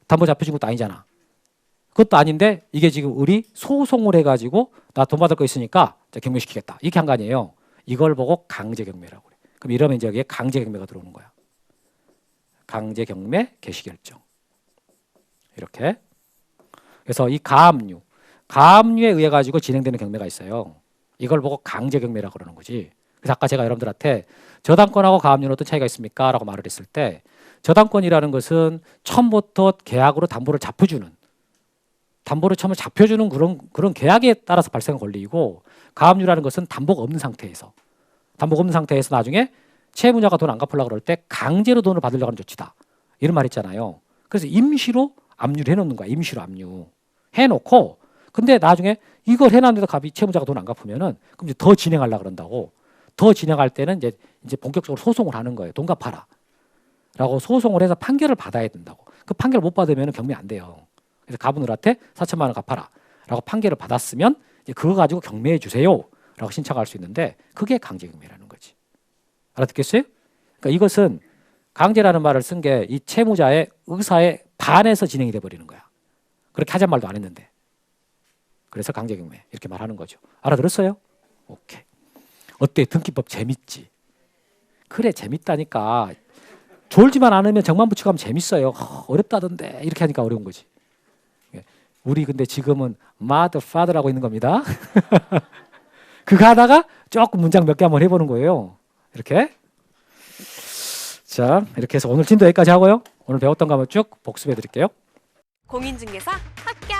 담보 잡혀준 것도 아니잖아. 그것도 아닌데 이게 지금 을이 소송을 해가지고 나 돈 받을 거 있으니까 경매시키겠다. 이렇게 한 거 아니에요. 이걸 보고 강제경매라고 그래. 그럼 이러면 이제 여기에 강제경매가 들어오는 거야. 강제경매 개시결정. 이렇게. 그래서 이 가압류에 의해 가지고 진행되는 경매가 있어요. 이걸 보고 강제경매라고 그러는 거지. 그래서 아까 제가 여러분들한테 저당권하고 가압류는 어떤 차이가 있습니까? 라고 말을 했을 때 저당권이라는 것은 처음부터 계약으로 담보를 잡혀주는 그런 계약에 따라서 발생한 권리이고 가압류라는 것은 담보가 없는 상태에서 나중에 채무자가 돈 안 갚으려고 그럴 때 강제로 돈을 받으려고 하는 조치다. 이런 말 있잖아요. 그래서 임시로 압류를 해놓는 거야. 임시로 압류. 해놓고 근데 나중에 이걸 해놨는데도 갑이 채무자가 돈 안 갚으면은 그럼 이제 더 진행하려고 그런다고. 더 진행할 때는 이제 본격적으로 소송을 하는 거예요. 돈 갚아라. 라고 소송을 해서 판결을 받아야 된다고. 그 판결을 못 받으면 경매 안 돼요. 그래서 갑은 을한테 4천만 원 갚아라. 라고 판결을 받았으면 이제 그거 가지고 경매해 주세요. 라고 신청할 수 있는데 그게 강제경매라는 거지. 알아듣겠어요? 그러니까 이것은 강제라는 말을 쓴 게 이 채무자의 의사에 반해서 진행이 돼버리는 거야. 그렇게 하자는 말도 안 했는데. 그래서 강제경매 이렇게 말하는 거죠. 알아들었어요? 오케이. 어때? 등기법 재밌지? 그래 재밌다니까. 졸지만 않으면 정만 붙이고 하면 재밌어요. 어렵다던데 이렇게 하니까 어려운 거지. 우리 근데 지금은 mother, father라고 있는 겁니다. 그거 하다가 조금 문장 몇 개 한번 해보는 거예요. 이렇게. 자, 이렇게 해서 오늘 진도 여기까지 하고요. 오늘 배웠던 거 한번 쭉 복습해 드릴게요. 공인중개사 합격,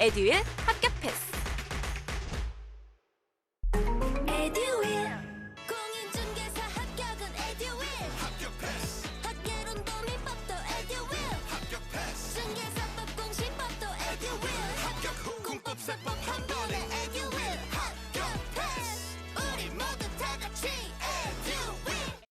에듀윌 합격.